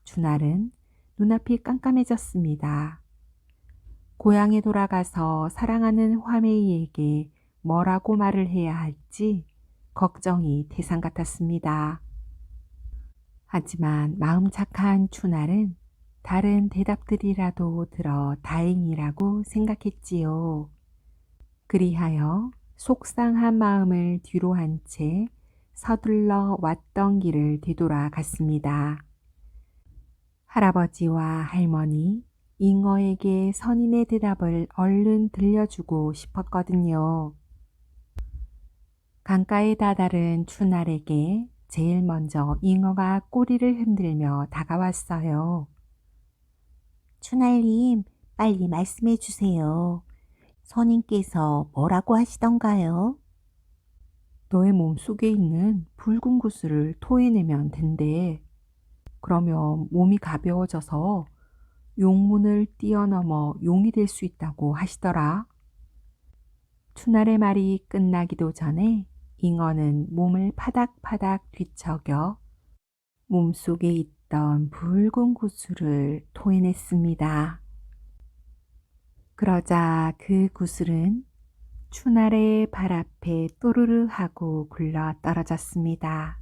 추날은 눈앞이 깜깜해졌습니다. 고향에 돌아가서 사랑하는 화메이에게 뭐라고 말을 해야 할지 걱정이 태산 같았습니다. 하지만 마음 착한 추날은 다른 대답들이라도 들어 다행이라고 생각했지요. 그리하여 속상한 마음을 뒤로 한 채 서둘러 왔던 길을 되돌아갔습니다. 할아버지와 할머니, 잉어에게 선인의 대답을 얼른 들려주고 싶었거든요. 강가에 다다른 추날에게 제일 먼저 잉어가 꼬리를 흔들며 다가왔어요. 추날님, 빨리 말씀해 주세요. 선인께서 뭐라고 하시던가요? 너의 몸속에 있는 붉은 구슬을 토해내면 된대. 그러면 몸이 가벼워져서 용문을 뛰어넘어 용이 될 수 있다고 하시더라. 추날의 말이 끝나기도 전에 잉어는 몸을 파닥파닥 뒤척여 몸속에 있던 붉은 구슬을 토해냈습니다. 그러자 그 구슬은 추날의 발 앞에 또르르 하고 굴러 떨어졌습니다.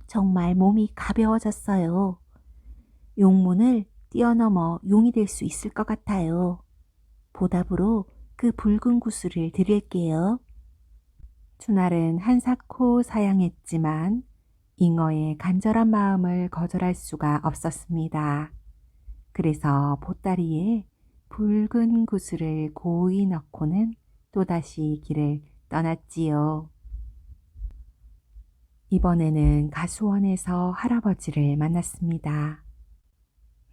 정말 몸이 가벼워졌어요. 용문을 뛰어넘어 용이 될 수 있을 것 같아요. 보답으로 그 붉은 구슬을 드릴게요. 추날은 한사코 사양했지만 잉어의 간절한 마음을 거절할 수가 없었습니다. 그래서 보따리에 붉은 구슬을 고이 넣고는 또다시 길을 떠났지요. 이번에는 가수원에서 할아버지를 만났습니다.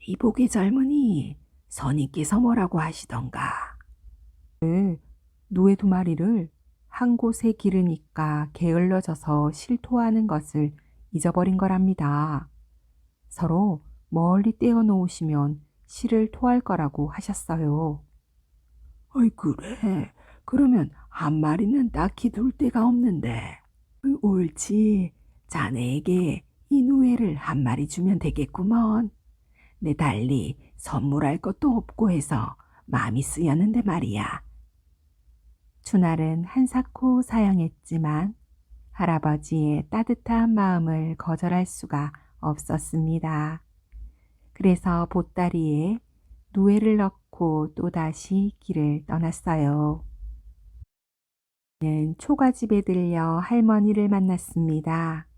이복의 젊은이, 선인께서 뭐라고 하시던가? 네, 노예 두 마리를 한 곳에 기르니까 게을러져서 실토하는 것을 잊어버린 거랍니다. 서로 멀리 떼어 놓으시면 실을 토할 거라고 하셨어요. 어이, 그래. 그러면 한 마리는 딱히 둘 데가 없는데. 옳지. 자네에게 이 누에를 한 마리 주면 되겠구먼. 내 달리 선물할 것도 없고 해서 마음이 쓰였는데 말이야. 추날은 한사코 사양했지만 할아버지의 따뜻한 마음을 거절할 수가 없었습니다. 그래서 보따리에 누에를 넣고 또다시 길을 떠났어요. 는 초가집에 들려 할머니를 만났습니다.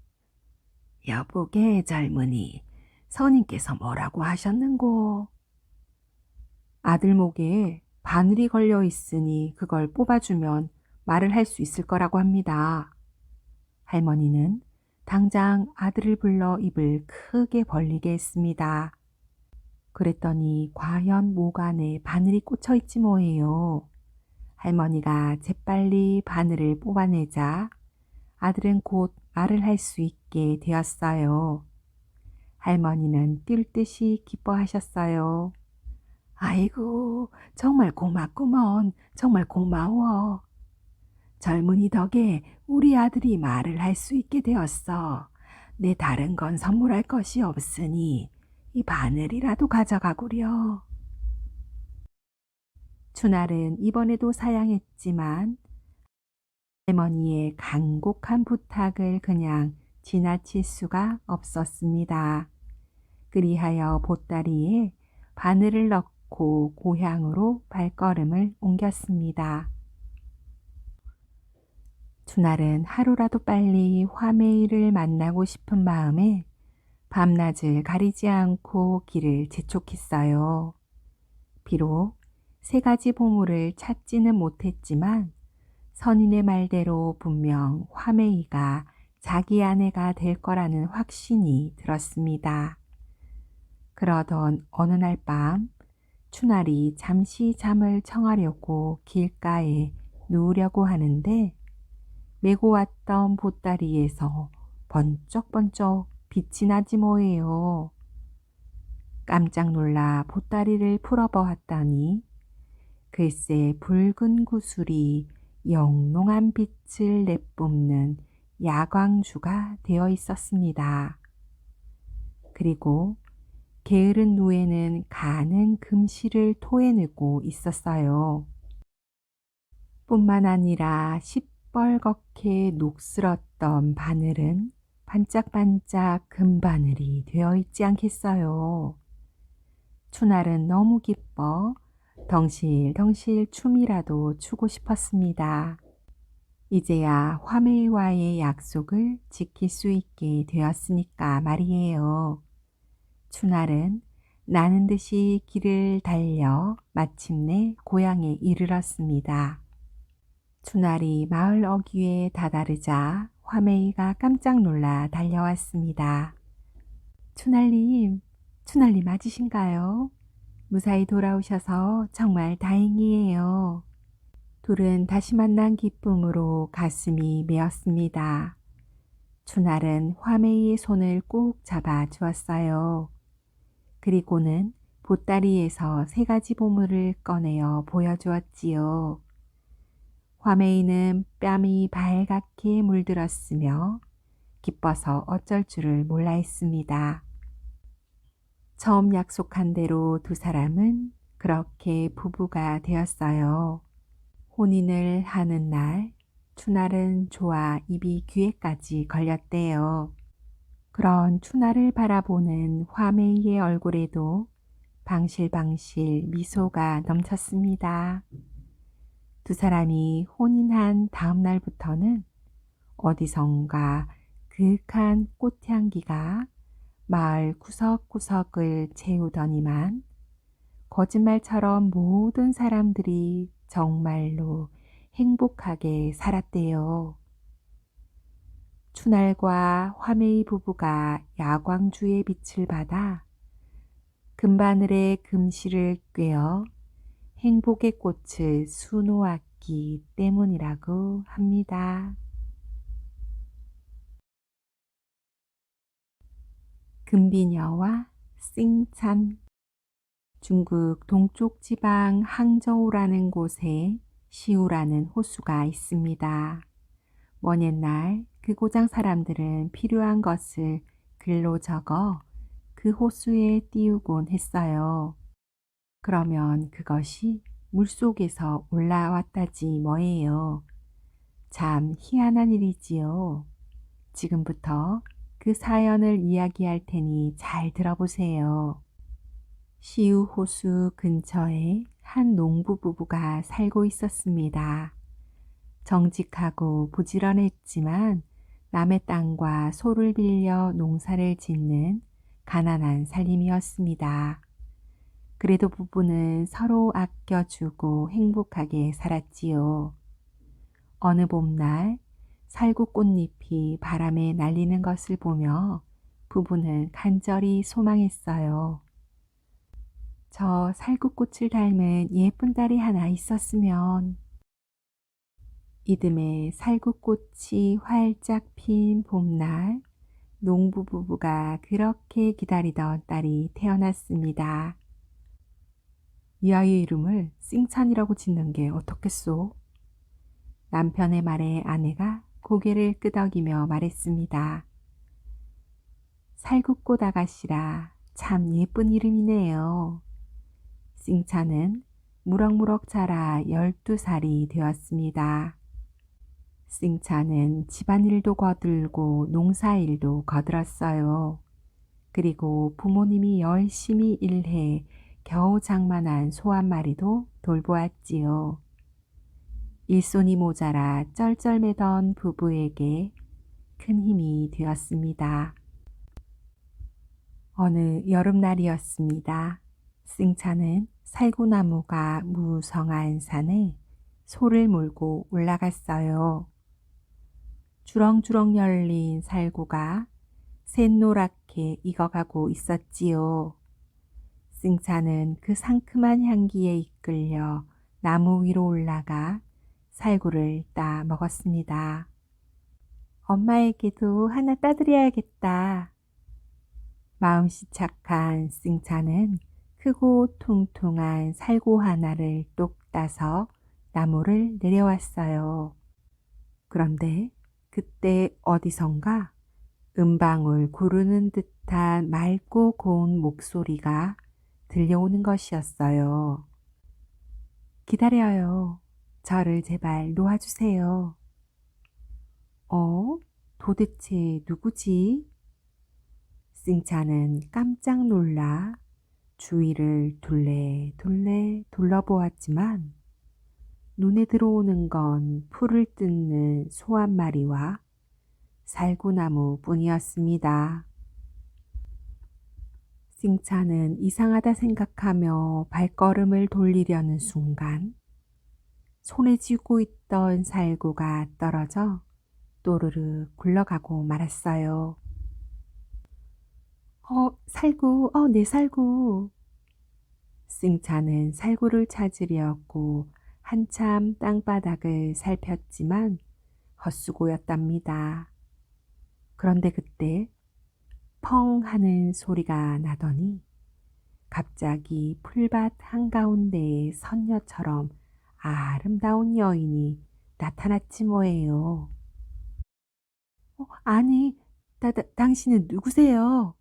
여보게 젊은이, 선인께서 뭐라고 하셨는고? 아들 목에 바늘이 걸려 있으니 그걸 뽑아주면 말을 할 수 있을 거라고 합니다. 할머니는 당장 아들을 불러 입을 크게 벌리게 했습니다. 그랬더니 과연 목 안에 바늘이 꽂혀 있지 뭐예요. 할머니가 재빨리 바늘을 뽑아내자 아들은 곧 말을 할 수 있게 되었어요. 할머니는 뛸 듯이 기뻐하셨어요. 아이고, 정말 고맙구먼. 정말 고마워. 젊은이 덕에 우리 아들이 말을 할 수 있게 되었어. 내 다른 건 선물할 것이 없으니 이 바늘이라도 가져가구려. 추날은 이번에도 사양했지만 할머니의 간곡한 부탁을 그냥 지나칠 수가 없었습니다. 그리하여 보따리에 바늘을 넣고 고향으로 발걸음을 옮겼습니다. 추날은 하루라도 빨리 화매이를 만나고 싶은 마음에 밤낮을 가리지 않고 길을 재촉했어요. 비록 세 가지 보물을 찾지는 못했지만 선인의 말대로 분명 화매이가 자기 아내가 될 거라는 확신이 들었습니다. 그러던 어느 날 밤 추날이 잠시 잠을 청하려고 길가에 누우려고 하는데 메고 왔던 보따리에서 번쩍번쩍 빛이 나지 뭐예요. 깜짝 놀라 보따리를 풀어보았더니 글쎄 붉은 구슬이 영롱한 빛을 내뿜는 야광주가 되어 있었습니다. 그리고 게으른 누에는 가는 금실을 토해내고 있었어요. 뿐만 아니라 시뻘겋게 녹슬었던 바늘은 반짝반짝 금바늘이 되어 있지 않겠어요. 추날은 너무 기뻐 덩실덩실 춤이라도 추고 싶었습니다. 이제야 화매와의 약속을 지킬 수 있게 되었으니까 말이에요. 추날은 나는 듯이 길을 달려 마침내 고향에 이르렀습니다. 추날이 마을 어귀에 다다르자 화메이가 깜짝 놀라 달려왔습니다. 추날님, 추날님 맞으신가요? 무사히 돌아오셔서 정말 다행이에요. 둘은 다시 만난 기쁨으로 가슴이 메었습니다. 추날은 화메이의 손을 꼭 잡아 주었어요. 그리고는 보따리에서 3가지 보물을 꺼내어 보여주었지요. 화메이는 뺨이 발갛게 물들었으며 기뻐서 어쩔 줄을 몰라 했습니다. 처음 약속한 대로 두 사람은 그렇게 부부가 되었어요. 혼인을 하는 날, 추날은 좋아 입이 귀에까지 걸렸대요. 그런 추날을 바라보는 화메이의 얼굴에도 방실방실 미소가 넘쳤습니다. 두 사람이 혼인한 다음 날부터는 어디선가 그윽한 꽃향기가 마을 구석구석을 채우더니만 거짓말처럼 모든 사람들이 정말로 행복하게 살았대요. 추날과 화메이 부부가 야광주의 빛을 받아 금바늘에 금실을 꿰어 행복의 꽃을 수놓았기 때문이라고 합니다. 금비녀와 싱찬. 중국 동쪽 지방 항저우라는 곳에 시우라는 호수가 있습니다. 먼 옛날 그 고장 사람들은 필요한 것을 글로 적어 그 호수에 띄우곤 했어요. 그러면 그것이 물속에서 올라왔다지 뭐예요. 참 희한한 일이지요. 지금부터 그 사연을 이야기할 테니 잘 들어보세요. 시우 호수 근처에 한 농부 부부가 살고 있었습니다. 정직하고 부지런했지만 남의 땅과 소를 빌려 농사를 짓는 가난한 살림이었습니다. 그래도 부부는 서로 아껴주고 행복하게 살았지요. 어느 봄날 살구꽃잎이 바람에 날리는 것을 보며 부부는 간절히 소망했어요. 저 살구꽃을 닮은 예쁜 딸이 하나 있었으면. 이듬해 살구꽃이 활짝 핀 봄날 농부 부부가 그렇게 기다리던 딸이 태어났습니다. 이 아이의 이름을 싱찬이라고 짓는 게 어떻겠소? 남편의 말에 아내가 고개를 끄덕이며 말했습니다. 살구꽃 아가씨라 참 예쁜 이름이네요. 싱찬은 무럭무럭 자라 12살이 되었습니다. 싱찬은 집안일도 거들고 농사일도 거들었어요. 그리고 부모님이 열심히 일해 겨우 장만한 소 한 마리도 돌보았지요. 일손이 모자라 쩔쩔매던 부부에게 큰 힘이 되었습니다. 어느 여름날이었습니다. 싱찬은 살구나무가 무성한 산에 소를 몰고 올라갔어요. 주렁주렁 열린 살구가 샛노랗게 익어가고 있었지요. 싱찬은 그 상큼한 향기에 이끌려 나무 위로 올라가 살구를 따 먹었습니다. 엄마에게도 하나 따드려야겠다. 마음씨 착한 싱찬은 크고 퉁퉁한 살구 하나를 똑 따서 나무를 내려왔어요. 그런데 그때 어디선가 은방울 구르는 듯한 맑고 고운 목소리가 들려오는 것이었어요. 기다려요. 저를 제발 놓아주세요. 도대체 누구지? 싱찬은 깜짝 놀라 주위를 둘레둘레 둘러보았지만 눈에 들어오는 건 풀을 뜯는 소 한 마리와 살구나무 뿐이었습니다. 싱찬은 이상하다 생각하며 발걸음을 돌리려는 순간 손에 쥐고 있던 살구가 떨어져 또르르 굴러가고 말았어요. 살구, 내 살구. 승차는 살구를 찾으려고 한참 땅바닥을 살폈지만 헛수고였답니다. 그런데 그때 펑 하는 소리가 나더니 갑자기 풀밭 한가운데에 선녀처럼 아름다운 여인이 나타났지 뭐예요. 아니, 당신은 누구세요?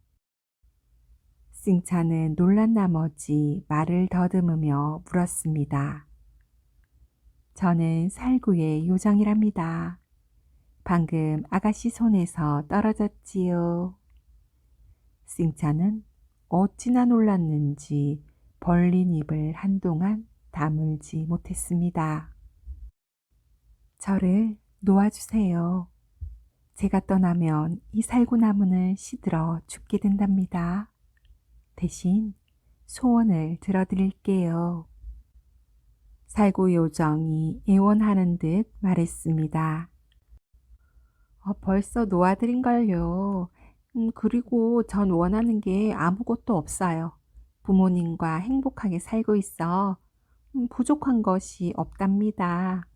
승차는 놀란 나머지 말을 더듬으며 물었습니다. 저는 살구의 요정이랍니다. 방금 아가씨 손에서 떨어졌지요. 승차는 어찌나 놀랐는지 벌린 입을 한동안 다물지 못했습니다. 저를 놓아주세요. 제가 떠나면 이 살구나무는 시들어 죽게 된답니다. 대신 소원을 들어드릴게요. 살구 요정이 애원하는 듯 말했습니다. 벌써 놓아드린걸요. 그리고 전 원하는 게 아무것도 없어요. 부모님과 행복하게 살고 있어 부족한 것이 없답니다.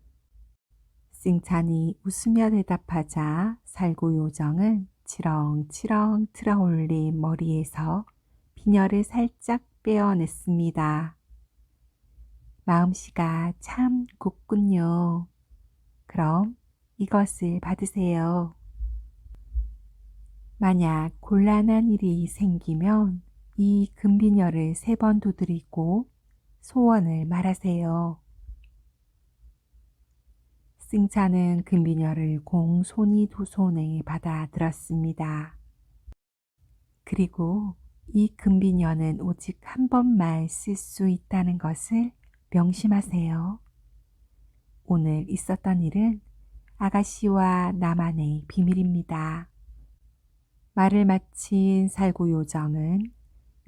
승찬이 웃으며 대답하자 살구 요정은 치렁치렁 틀어올린 머리에서 비녀를 살짝 빼어냈습니다. 마음씨가 참 곱군요. 그럼 이것을 받으세요. 만약 곤란한 일이 생기면 이 금비녀를 3번 두드리고 소원을 말하세요. 승차는 금비녀를 공손히 2손에 받아 들었습니다. 그리고 이 금비녀는 오직 한 번만 쓸 수 있다는 것을 명심하세요. 오늘 있었던 일은 아가씨와 나만의 비밀입니다. 말을 마친 살구 요정은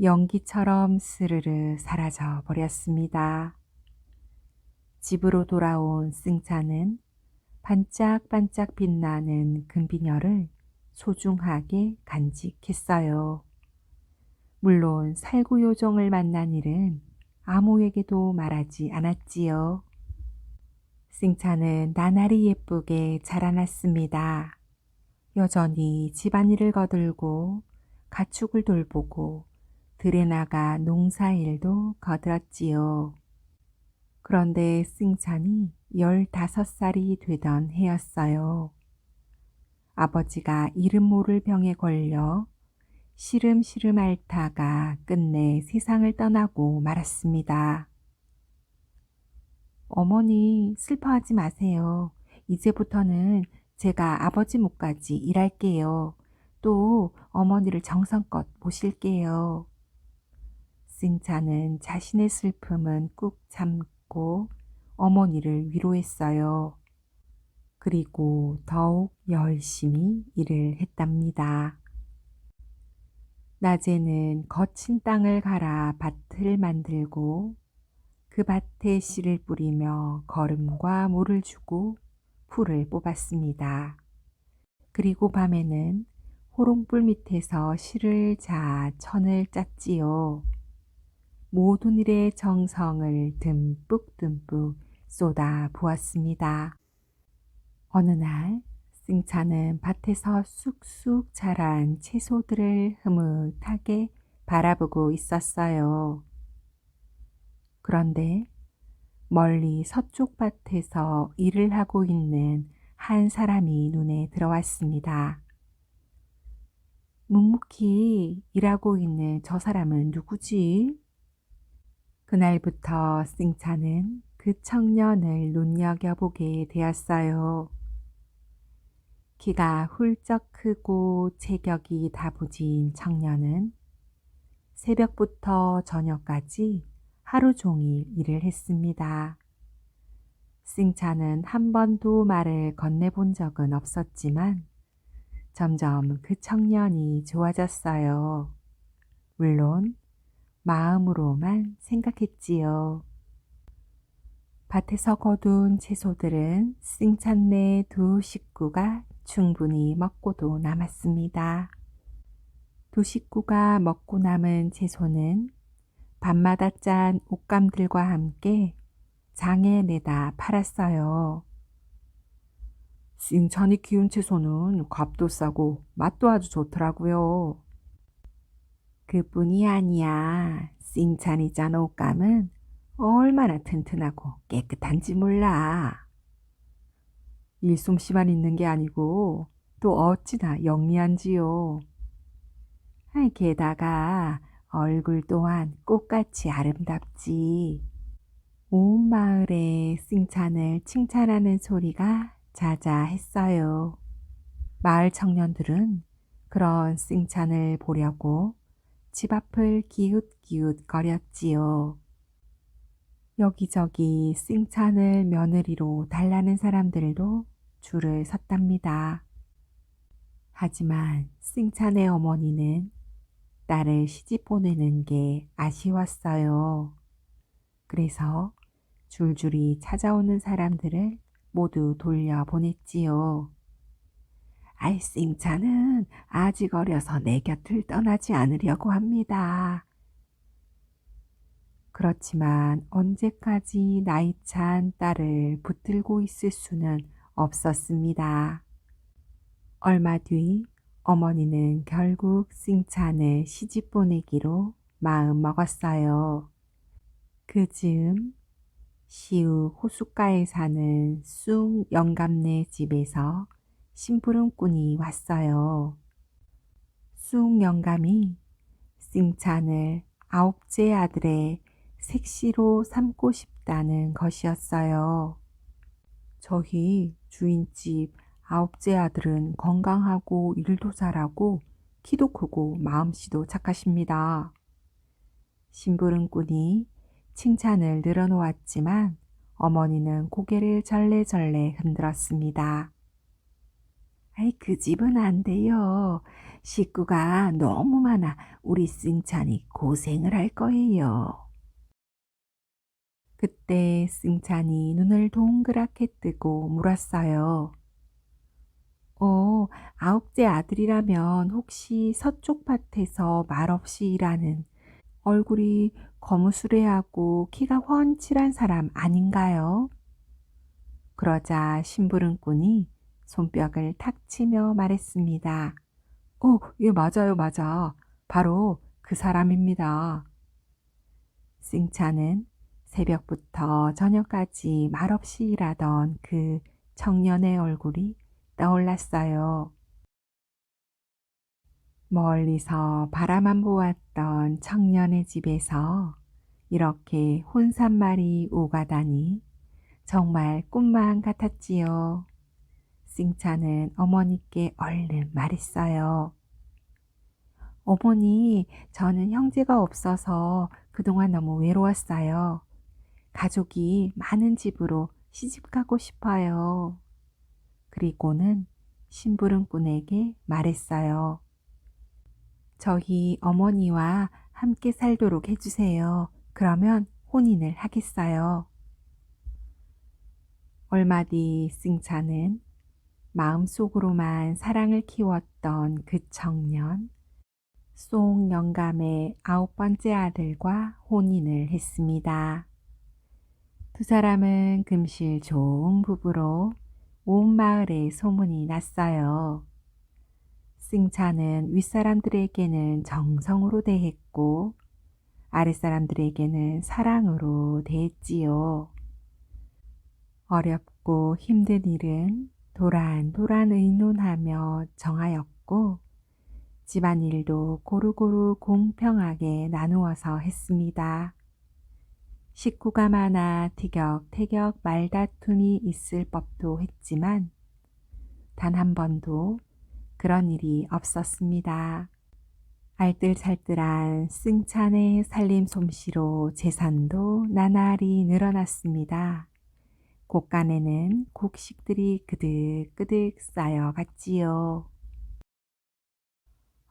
연기처럼 스르르 사라져 버렸습니다. 집으로 돌아온 승차는 반짝반짝 빛나는 금비녀를 소중하게 간직했어요. 물론 살구 요정을 만난 일은 아무에게도 말하지 않았지요. 승차는 나날이 예쁘게 자라났습니다. 여전히 집안일을 거들고 가축을 돌보고 들에 나가 농사일도 거들었지요. 그런데 승찬이 15살이 되던 해였어요. 아버지가 이름 모를 병에 걸려 시름시름 앓다가 끝내 세상을 떠나고 말았습니다. 어머니 슬퍼하지 마세요. 이제부터는 제가 아버지 몫까지 일할게요. 또 어머니를 정성껏 모실게요. 승차는 자신의 슬픔은 꾹 참고 어머니를 위로했어요. 그리고 더욱 열심히 일을 했답니다. 낮에는 거친 땅을 갈아 밭을 만들고 그 밭에 씨를 뿌리며 거름과 물을 주고 풀을 뽑았습니다. 그리고 밤에는 호롱불 밑에서 실을 자 천을 짰지요. 모든 일에 정성을 듬뿍듬뿍 쏟아 부었습니다. 어느 날 승차는 밭에서 쑥쑥 자란 채소들을 흐뭇하게 바라보고 있었어요. 그런데 멀리 서쪽 밭에서 일을 하고 있는 한 사람이 눈에 들어왔습니다. 묵묵히 일하고 있는 저 사람은 누구지? 그날부터 승차는 그 청년을 눈여겨보게 되었어요. 키가 훌쩍 크고 체격이 다부진 청년은 새벽부터 저녁까지 하루 종일 일을 했습니다. 승차는 한 번도 말을 건네본 적은 없었지만 점점 그 청년이 좋아졌어요. 물론 마음으로만 생각했지요. 밭에서 거둔 채소들은 싱찬네 두 식구가 충분히 먹고도 남았습니다. 두 식구가 먹고 남은 채소는 밤마다 짠 옷감들과 함께 장에 내다 팔았어요. 싱찬이 키운 채소는 값도 싸고 맛도 아주 좋더라고요. 그뿐이 아니야. 싱찬이 짠 옷감은 얼마나 튼튼하고 깨끗한지 몰라. 일솜씨만 있는 게 아니고 또 어찌나 영리한지요. 게다가 얼굴 또한 꽃같이 아름답지. 온 마을에 싱찬을 칭찬하는 소리가 자자했어요. 마을 청년들은 그런 싱찬을 보려고 집 앞을 기웃기웃 거렸지요. 여기저기 싱찬을 며느리로 달라는 사람들도 줄을 섰답니다. 하지만 싱찬의 어머니는 딸을 시집 보내는 게 아쉬웠어요. 그래서 줄줄이 찾아오는 사람들을 모두 돌려보냈지요. 아이, 싱찬은 아직 어려서 내 곁을 떠나지 않으려고 합니다. 그렇지만 언제까지 나이 찬 딸을 붙들고 있을 수는 없었습니다. 얼마 뒤 어머니는 결국 싱찬을 시집 보내기로 마음 먹었어요. 그 즈음 시우 호숫가에 사는 쑥 영감네 집에서 심부름꾼이 왔어요. 쑥 영감이 싱찬을 아홉째 아들의 색시로 삼고 싶다는 것이었어요. 저희 주인집 아홉째 아들은 건강하고 일도 잘하고 키도 크고 마음씨도 착하십니다. 심부름꾼이 칭찬을 늘어놓았지만 어머니는 고개를 절레절레 흔들었습니다. 아이, 그 집은 안 돼요. 식구가 너무 많아 우리 싱찬이 고생을 할 거예요. 그때 싱찬이 눈을 동그랗게 뜨고 물었어요. 아홉째 아들이라면 혹시 서쪽 밭에서 말없이 일하는 얼굴이 거무스레하고 키가 훤칠한 사람 아닌가요? 그러자 심부름꾼이 손뼉을 탁 치며 말했습니다. 예, 맞아요, 맞아. 바로 그 사람입니다. 싱찬은 새벽부터 저녁까지 말없이 일하던 그 청년의 얼굴이 떠올랐어요. 멀리서 바라만 보았던 청년의 집에서 이렇게 혼잣말이 오가다니 정말 꿈만 같았지요. 싱찬은 어머니께 얼른 말했어요. 어머니, 저는 형제가 없어서 그동안 너무 외로웠어요. 가족이 많은 집으로 시집가고 싶어요. 그리고는 심부름꾼에게 말했어요. 저희 어머니와 함께 살도록 해주세요. 그러면 혼인을 하겠어요. 얼마 뒤 싱찬은 마음속으로만 사랑을 키웠던 그 청년, 송 영감의 9번째 아들과 혼인을 했습니다. 두 사람은 금실 좋은 부부로 온 마을에 소문이 났어요. 싱찬은 윗사람들에게는 정성으로 대했고 아랫사람들에게는 사랑으로 대했지요. 어렵고 힘든 일은 도란도란 의논하며 정하였고 집안일도 고루고루 공평하게 나누어서 했습니다. 식구가 많아 티격태격 말다툼이 있을 법도 했지만 단 한 번도 그런 일이 없었습니다. 알뜰살뜰한 싱찬의 살림 솜씨로 재산도 나날이 늘어났습니다. 곳간에는 곡식들이 그득그득 쌓여갔지요.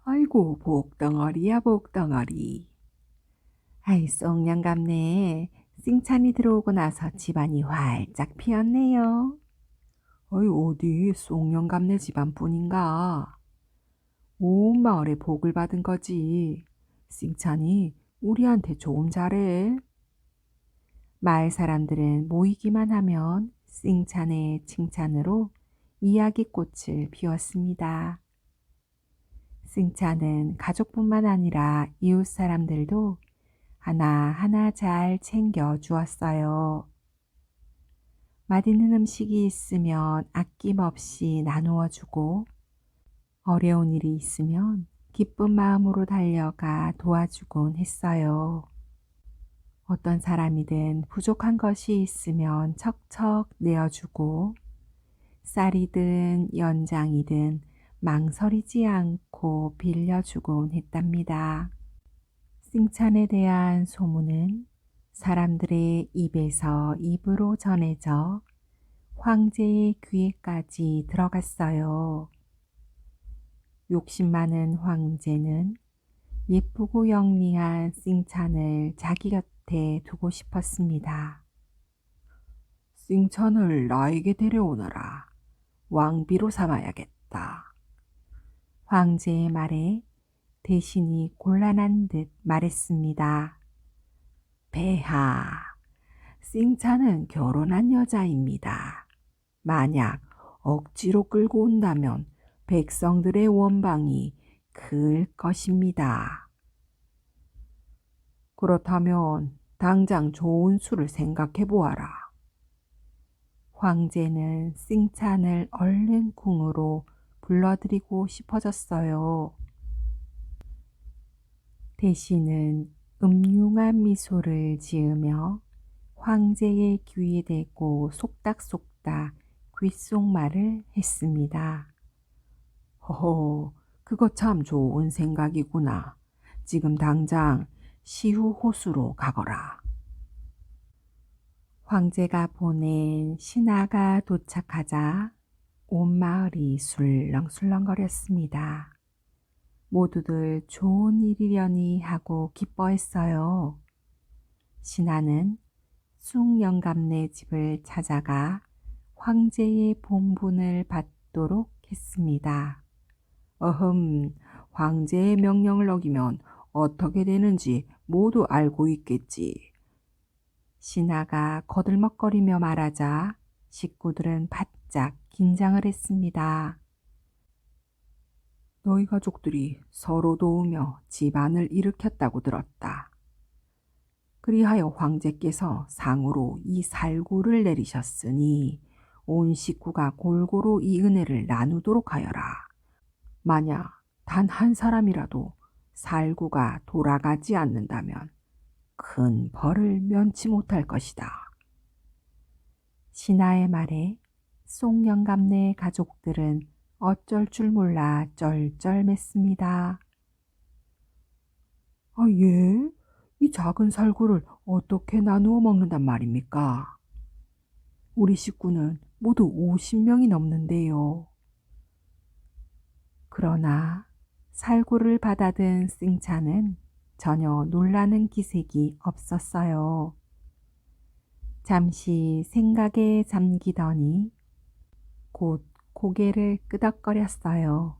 아이고, 복덩어리야 복덩어리. 아이, 쏙냥갑네. 칭찬이 들어오고 나서 집안이 활짝 피었네요. 어이, 어디 송영감네 집안뿐인가? 온 마을에 복을 받은 거지. 칭찬이 우리한테 좀 잘해. 마을 사람들은 모이기만 하면 칭찬의 칭찬으로 이야기꽃을 피웠습니다. 칭찬은 가족뿐만 아니라 이웃 사람들도 하나하나 잘 챙겨 주었어요. 맛있는 음식이 있으면 아낌없이 나누어 주고 어려운 일이 있으면 기쁜 마음으로 달려가 도와주곤 했어요. 어떤 사람이든 부족한 것이 있으면 척척 내어주고 쌀이든 연장이든 망설이지 않고 빌려주곤 했답니다. 칭찬에 대한 소문은 사람들의 입에서 입으로 전해져 황제의 귀에까지 들어갔어요. 욕심 많은 황제는 예쁘고 영리한 칭찬을 자기 곁에 두고 싶었습니다. 칭찬을 나에게 데려오너라. 왕비로 삼아야겠다. 황제의 말에 대신이 곤란한 듯 말했습니다. 폐하, 칭찬은 결혼한 여자입니다. 만약 억지로 끌고 온다면 백성들의 원방이 클 것입니다. 그렇다면 당장 좋은 수를 생각해 보아라. 황제는 칭찬을 얼른 궁으로 불러들이고 싶어졌어요. 대신은 음흉한 미소를 지으며 황제의 귀에 대고 속닥속닥 귓속말을 했습니다. 허허, 그거 참 좋은 생각이구나. 지금 당장 시후호수로 가거라. 황제가 보낸 신하가 도착하자 온 마을이 술렁술렁거렸습니다. 모두들 좋은 일이려니 하고 기뻐했어요. 신하는 숭영감네 집을 찾아가 황제의 본분을 받도록 했습니다. 황제의 명령을 어기면 어떻게 되는지 모두 알고 있겠지. 신하가 거들먹거리며 말하자 식구들은 바짝 긴장을 했습니다. 너희 가족들이 서로 도우며 집안을 일으켰다고 들었다. 그리하여 황제께서 상으로 이 살구를 내리셨으니 온 식구가 골고루 이 은혜를 나누도록 하여라. 만약 단 한 사람이라도 살구가 돌아가지 않는다면 큰 벌을 면치 못할 것이다. 신하의 말에 송영감네 가족들은 어쩔 줄 몰라 쩔쩔맸습니다. 아, 예? 이 작은 살구를 어떻게 나누어 먹는단 말입니까? 우리 식구는 모두 50명이 넘는데요. 그러나 살구를 받아든 칭찬은 전혀 놀라는 기색이 없었어요. 잠시 생각에 잠기더니 곧 고개를 끄덕거렸어요.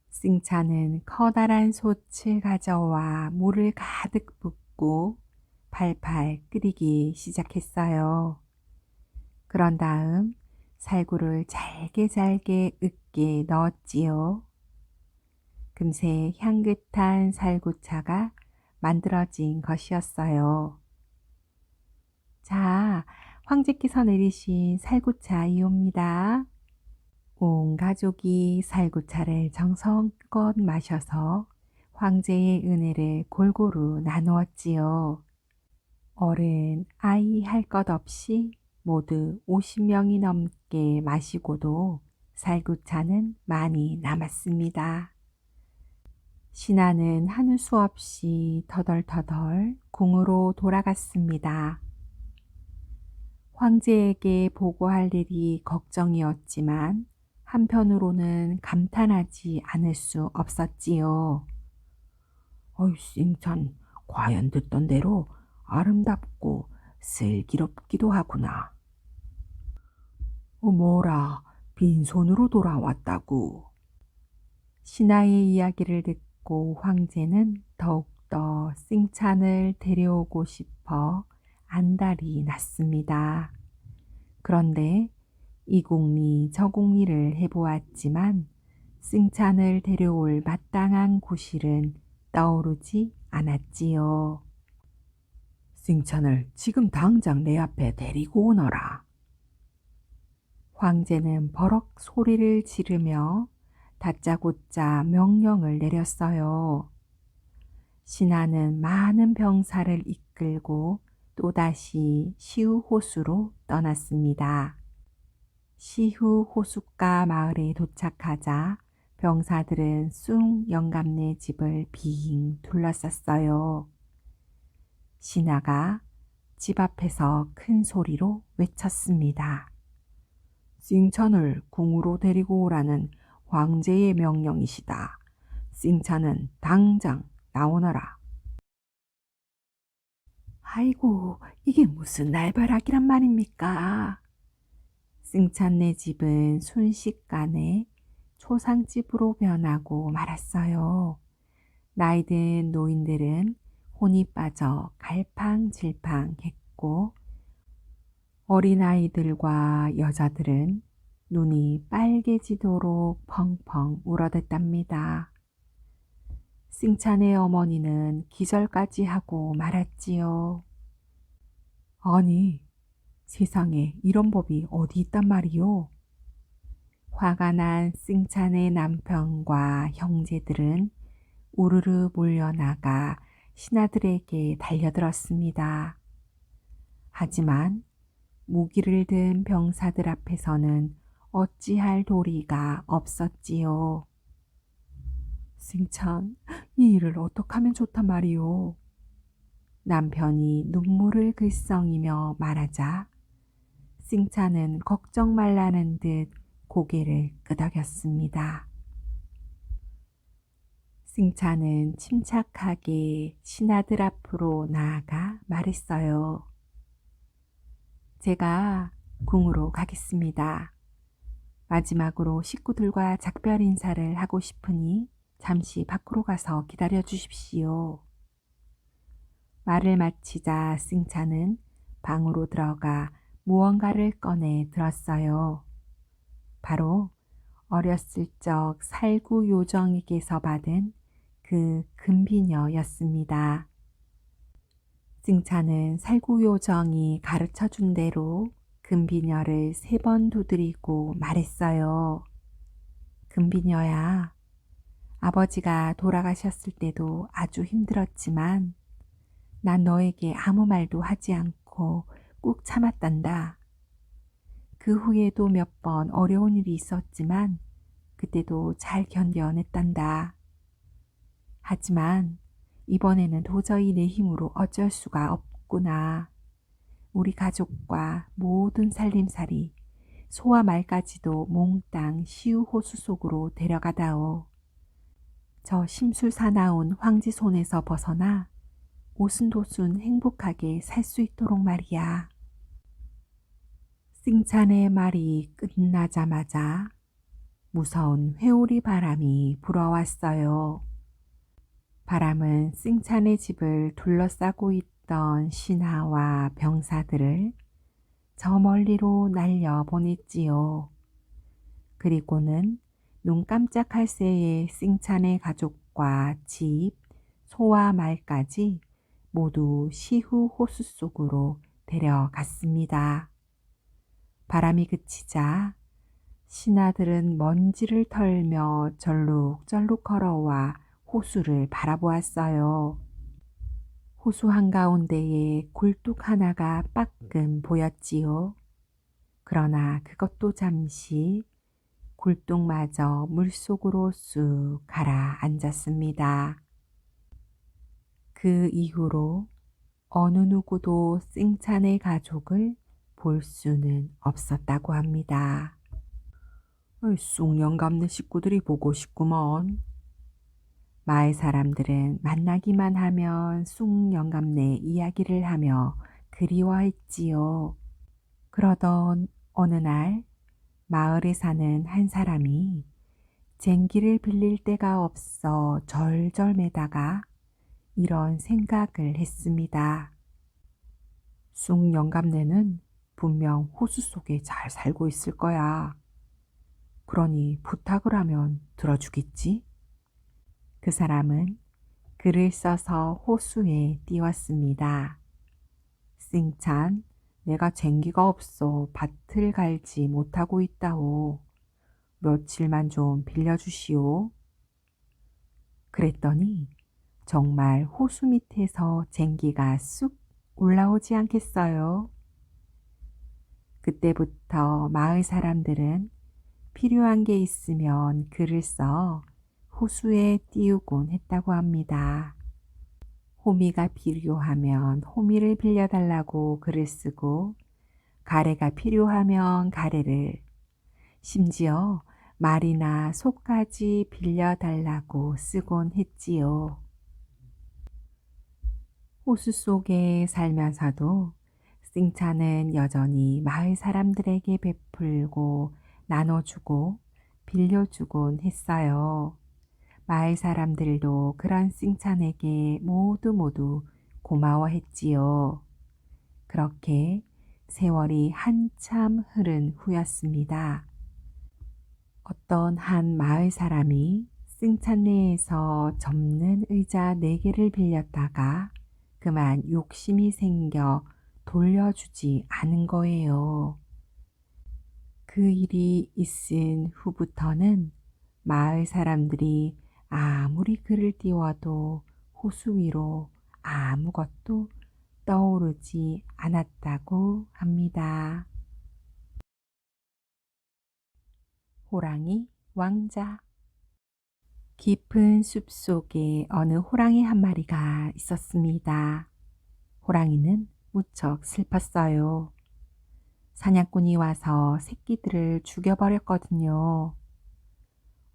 칭찬은 커다란 솥을 가져와 물을 가득 붓고 팔팔 끓이기 시작했어요. 그런 다음 살구를 잘게 으깨 넣었지요. 금세 향긋한 살구차가 만들어진 것이었어요. 자, 황제께서 내리신 살구차이옵니다. 온 가족이 살구차를 정성껏 마셔서 황제의 은혜를 골고루 나누었지요. 어른, 아이 할 것 없이 모두 50명이 넘게 마시고도 살구차는 많이 남았습니다. 신하는 하는 수 없이 터덜터덜 궁으로 돌아갔습니다. 황제에게 보고할 일이 걱정이었지만 한편으로는 감탄하지 않을 수 없었지요. 어이, 칭찬, 과연 듣던 대로 아름답고 슬기롭기도 하구나. 뭐라, 빈손으로 돌아왔다고. 신하의 이야기를 듣고 황제는 더욱더 승찬을 데려오고 싶어 안달이 났습니다. 그런데 이공리 저공리를 해보았지만 승찬을 데려올 마땅한 구실은 떠오르지 않았지요. 승찬을 지금 당장 내 앞에 데리고 오너라. 황제는 버럭 소리를 지르며 다짜고짜 명령을 내렸어요. 신하는 많은 병사를 이끌고 또다시 시우호수로 떠났습니다. 시후호숫가 마을에 도착하자 병사들은 쑥 영감네 집을 빙 둘러쌌어요. 신하가 집 앞에서 큰 소리로 외쳤습니다. 승찬을 궁으로 데리고 오라는 황제의 명령이시다. 승찬은 당장 나오너라. 아이고, 이게 무슨 날벼락이란 말입니까? 승찬네 집은 순식간에 초상집으로 변하고 말았어요. 나이든 노인들은 혼이 빠져 갈팡질팡했고 어린아이들과 여자들은 눈이 빨개지도록 펑펑 울어댔답니다. 승찬의 어머니는 기절까지 하고 말았지요. 아니, 세상에 이런 법이 어디 있단 말이오? 화가 난 승찬의 남편과 형제들은 우르르 몰려나가 신하들에게 달려들었습니다. 하지만 무기를 든 병사들 앞에서는 어찌할 도리가 없었지요. 승찬, 이 일을 어떻게 하면 좋단 말이오? 남편이 눈물을 글썽이며 말하자 승찬은 걱정 말라는 듯 고개를 끄덕였습니다. 승찬은 침착하게 신하들 앞으로 나아가 말했어요. 제가 궁으로 가겠습니다. 마지막으로 식구들과 작별 인사를 하고 싶으니 잠시 밖으로 가서 기다려 주십시오. 말을 마치자 승찬은 방으로 들어가 무언가를 꺼내 들었어요. 바로 어렸을 적 살구 요정에게서 받은 그 금비녀였습니다. 승찬은 살구 요정이 가르쳐준 대로 금비녀를 3번 두드리고 말했어요. 금비녀야, 아버지가 돌아가셨을 때도 아주 힘들었지만 난 너에게 아무 말도 하지 않고 꾹 참았단다. 그 후에도 몇 번 어려운 일이 있었지만 그때도 잘 견뎌냈단다. 하지만 이번에는 도저히 내 힘으로 어쩔 수가 없구나. 우리 가족과 모든 살림살이 소와 말까지도 몽땅 시우호수 속으로 데려가다오. 저 심술사나운 황제 손에서 벗어나 오순도순 행복하게 살 수 있도록 말이야. 승찬의 말이 끝나자마자 무서운 회오리 바람이 불어왔어요. 바람은 승찬의 집을 둘러싸고 있던 신하와 병사들을 저 멀리로 날려보냈지요. 그리고는 눈 깜짝할 새에 승찬의 가족과 집, 소와 말까지 모두 시후 호수 속으로 데려갔습니다. 바람이 그치자 신하들은 먼지를 털며 절룩절룩 걸어와 호수를 바라보았어요. 호수 한가운데에 굴뚝 하나가 빠끔 보였지요. 그러나 그것도 잠시 굴뚝마저 물속으로 쑥 가라앉았습니다. 그 이후로 어느 누구도 승찬의 가족을 볼 수는 없었다고 합니다. 쑥영감네 식구들이 보고 싶구먼. 마을 사람들은 만나기만 하면 쑥 영감네 이야기를 하며 그리워했지요. 그러던 어느 날 마을에 사는 한 사람이 쟁기를 빌릴 데가 없어 절절매다가 이런 생각을 했습니다. 쑥 영감네는 분명 호수 속에 잘 살고 있을 거야. 그러니 부탁을 하면 들어주겠지? 그 사람은 글을 써서 호수에 띄웠습니다. 싱찬, 내가 쟁기가 없어 밭을 갈지 못하고 있다오. 며칠만 좀 빌려주시오. 그랬더니 정말 호수 밑에서 쟁기가 쑥 올라오지 않겠어요? 그때부터 마을 사람들은 필요한 게 있으면 글을 써 호수에 띄우곤 했다고 합니다. 호미가 필요하면 호미를 빌려달라고 글을 쓰고 가래가 필요하면 가래를, 심지어 말이나 소까지 빌려달라고 쓰곤 했지요. 호수 속에 살면서도 싱차는 여전히 마을 사람들에게 베풀고 나눠주고 빌려주곤 했어요. 마을 사람들도 그런 싱찬에게 모두 고마워했지요. 그렇게 세월이 한참 흐른 후였습니다. 어떤 한 마을 사람이 싱찬네에서 접는 의자 4개를 빌렸다가 그만 욕심이 생겨 돌려주지 않은 거예요. 그 일이 있은 후부터는 마을 사람들이 아무리 글을 띄워도 호수 위로 아무것도 떠오르지 않았다고 합니다. 호랑이 왕자. 깊은 숲 속에 어느 호랑이 한 마리가 있었습니다. 호랑이는 무척 슬펐어요. 사냥꾼이 와서 새끼들을 죽여버렸거든요.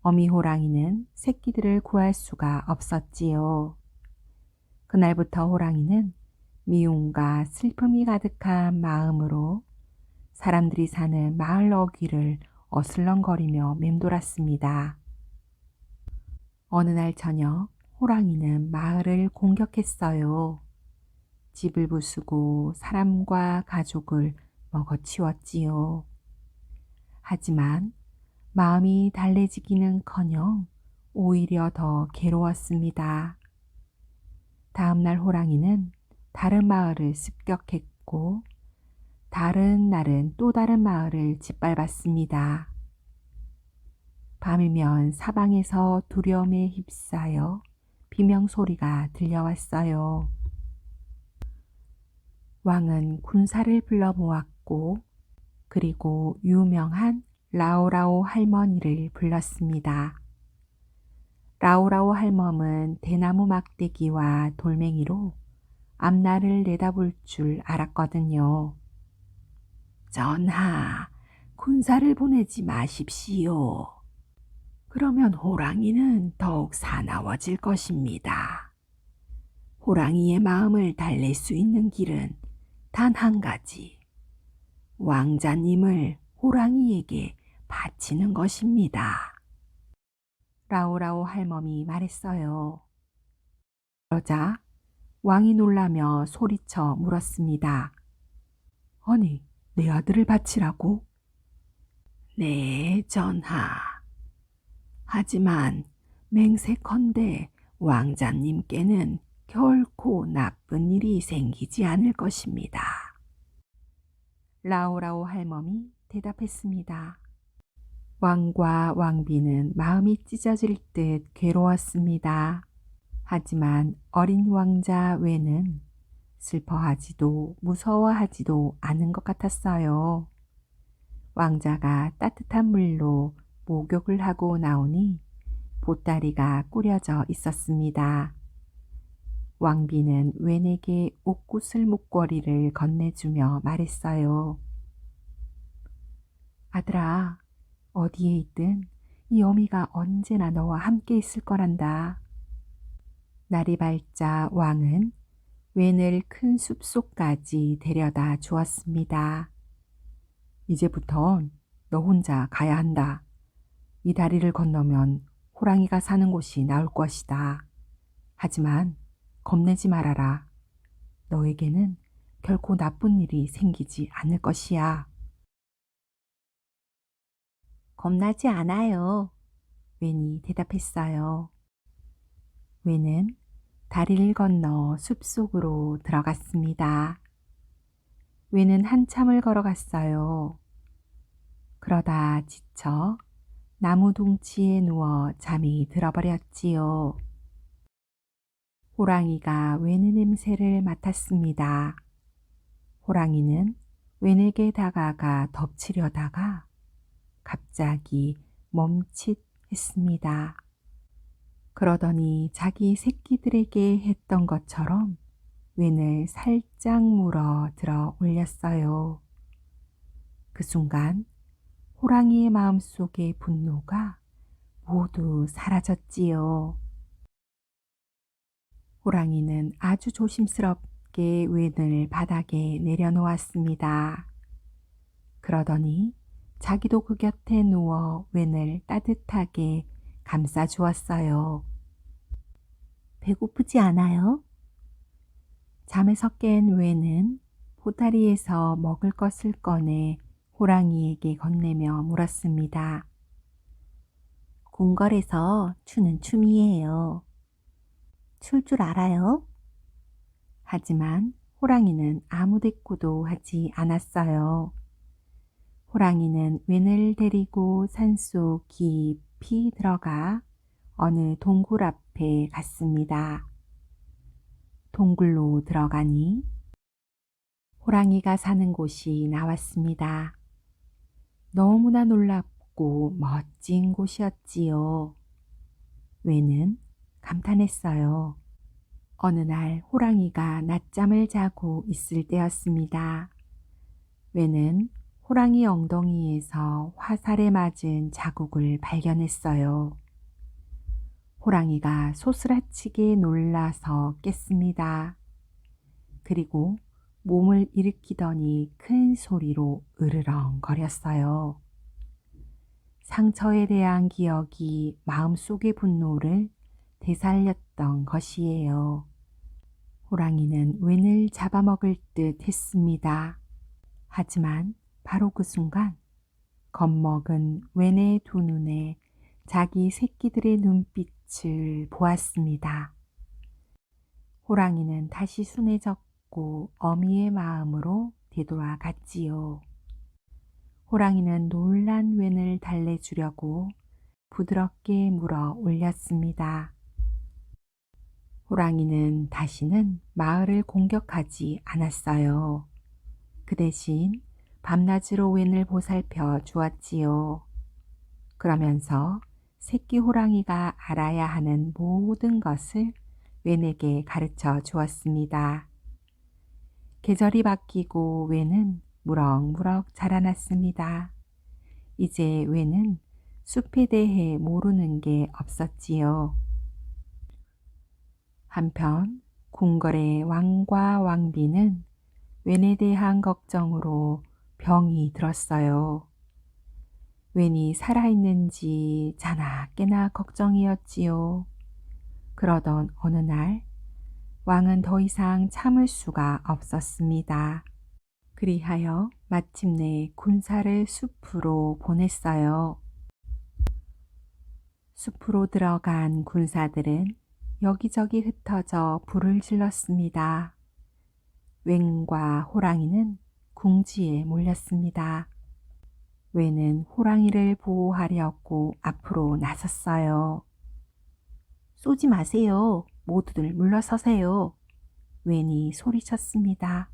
어미 호랑이는 새끼들을 구할 수가 없었지요. 그날부터 호랑이는 미움과 슬픔이 가득한 마음으로 사람들이 사는 마을 어귀를 어슬렁거리며 맴돌았습니다. 어느 날 저녁 호랑이는 마을을 공격했어요. 집을 부수고 사람과 가족을 먹어치웠지요. 하지만 마음이 달래지기는커녕 오히려 더 괴로웠습니다. 다음날 호랑이는 다른 마을을 습격했고 다른 날은 또 다른 마을을 짓밟았습니다. 밤이면 사방에서 두려움에 휩싸여 비명소리가 들려왔어요. 왕은 군사를 불러모았고 그리고 유명한 라오라오 할머니를 불렀습니다. 라오라오 할멈은 대나무 막대기와 돌멩이로 앞날을 내다볼 줄 알았거든요. 전하, 군사를 보내지 마십시오. 그러면 호랑이는 더욱 사나워질 것입니다. 호랑이의 마음을 달랠 수 있는 길은 단 한 가지. 왕자님을 호랑이에게 바치는 것입니다. 라오라오 할멈이 말했어요. 그러자 왕이 놀라며 소리쳐 물었습니다. 아니, 내 아들을 바치라고? 네, 전하. 하지만 맹세컨대 왕자님께는 결코 나쁜 일이 생기지 않을 것입니다. 라오라오 할멈이 대답했습니다. 왕과 왕비는 마음이 찢어질 듯 괴로웠습니다. 하지만 어린 왕자 외는 슬퍼하지도 무서워하지도 않은 것 같았어요. 왕자가 따뜻한 물로 목욕을 하고 나오니 보따리가 꾸려져 있었습니다. 왕비는 웬에게 옥구슬 목걸이를 건네주며 말했어요. 아들아, 어디에 있든 이 어미가 언제나 너와 함께 있을 거란다. 날이 밝자 왕은 웬을 큰 숲속까지 데려다 주었습니다. 이제부턴 너 혼자 가야 한다. 이 다리를 건너면 호랑이가 사는 곳이 나올 것이다. 하지만 겁내지 말아라. 너에게는 결코 나쁜 일이 생기지 않을 것이야. 겁나지 않아요. 웬이 대답했어요. 웬은 다리를 건너 숲속으로 들어갔습니다. 웬은 한참을 걸어갔어요. 그러다 지쳐 나무 둥치에 누워 잠이 들어버렸지요. 호랑이가 웬의 냄새를 맡았습니다. 호랑이는 웬에게 다가가 덮치려다가 갑자기 멈칫했습니다. 그러더니 자기 새끼들에게 했던 것처럼 웬을 살짝 물어 들어 올렸어요. 그 순간 호랑이의 마음속의 분노가 모두 사라졌지요. 호랑이는 아주 조심스럽게 웬을 바닥에 내려놓았습니다. 그러더니 자기도 그 곁에 누워 웬을 따뜻하게 감싸주었어요. 배고프지 않아요? 잠에서 깬 웬은 보따리에서 먹을 것을 꺼내 호랑이에게 건네며 물었습니다. 궁궐에서 추는 춤이에요. 출 줄 알아요? 하지만 호랑이는 아무 대꾸도 하지 않았어요. 호랑이는 웬을 데리고 산속 깊이 들어가 어느 동굴 앞에 갔습니다. 동굴로 들어가니 호랑이가 사는 곳이 나왔습니다. 너무나 놀랍고 멋진 곳이었지요. 웬은 감탄했어요. 어느 날 호랑이가 낮잠을 자고 있을 때였습니다. 웬은 호랑이 엉덩이에서 화살에 맞은 자국을 발견했어요. 호랑이가 소스라치게 놀라서 깼습니다. 그리고 몸을 일으키더니 큰 소리로 으르렁거렸어요. 상처에 대한 기억이 마음속의 분노를 되살렸던 것이에요. 호랑이는 웬을 잡아먹을 듯 했습니다. 하지만 바로 그 순간 겁먹은 웬의 두 눈에 자기 새끼들의 눈빛을 보았습니다. 호랑이는 다시 순해졌고 어미의 마음으로 되돌아갔지요. 호랑이는 놀란 웬을 달래주려고 부드럽게 물어 올렸습니다. 호랑이는 다시는 마을을 공격하지 않았어요. 그 대신 밤낮으로 웬을 보살펴 주었지요. 그러면서 새끼 호랑이가 알아야 하는 모든 것을 웬에게 가르쳐 주었습니다. 계절이 바뀌고 웬은 무럭무럭 자라났습니다. 이제 웬은 숲에 대해 모르는 게 없었지요. 한편 궁궐의 왕과 왕비는 웬에 대한 걱정으로 병이 들었어요. 웬이 살아있는지 자나 깨나 걱정이었지요. 그러던 어느 날 왕은 더 이상 참을 수가 없었습니다. 그리하여 마침내 군사를 숲으로 보냈어요. 숲으로 들어간 군사들은 여기저기 흩어져 불을 질렀습니다. 웬과 호랑이는 궁지에 몰렸습니다. 웬은 호랑이를 보호하려고 앞으로 나섰어요. 쏘지 마세요. 모두들 물러서세요. 웬이 소리쳤습니다.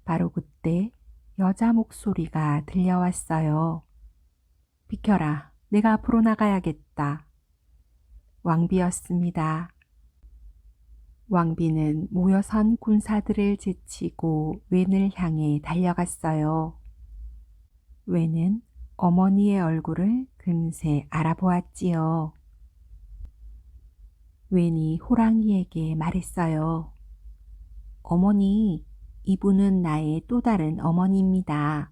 바로 그때 여자 목소리가 들려왔어요. 비켜라, 내가 앞으로 나가야겠다. 왕비였습니다. 왕비는 모여선 군사들을 제치고 웬을 향해 달려갔어요. 웬은 어머니의 얼굴을 금세 알아보았지요. 웬이 호랑이에게 말했어요. 어머니, 이분은 나의 또 다른 어머니입니다.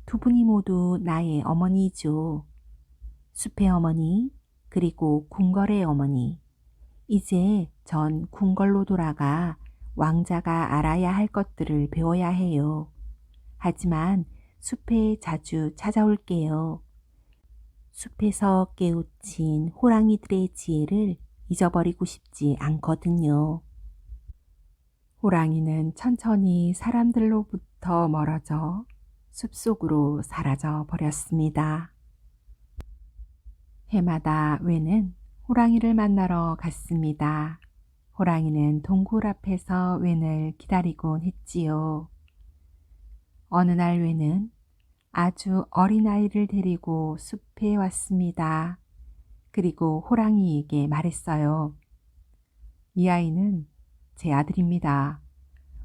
두 분이 모두 나의 어머니죠. 숲의 어머니, 그리고 궁궐의 어머니. 이제 전 궁궐로 돌아가 왕자가 알아야 할 것들을 배워야 해요. 하지만 숲에 자주 찾아올게요. 숲에서 깨우친 호랑이들의 지혜를 잊어버리고 싶지 않거든요. 호랑이는 천천히 사람들로부터 멀어져 숲속으로 사라져 버렸습니다. 해마다 웬은 호랑이를 만나러 갔습니다. 호랑이는 동굴 앞에서 웬을 기다리곤 했지요. 어느 날 웬은 아주 어린아이를 데리고 숲에 왔습니다. 그리고 호랑이에게 말했어요. 이 아이는 제 아들입니다.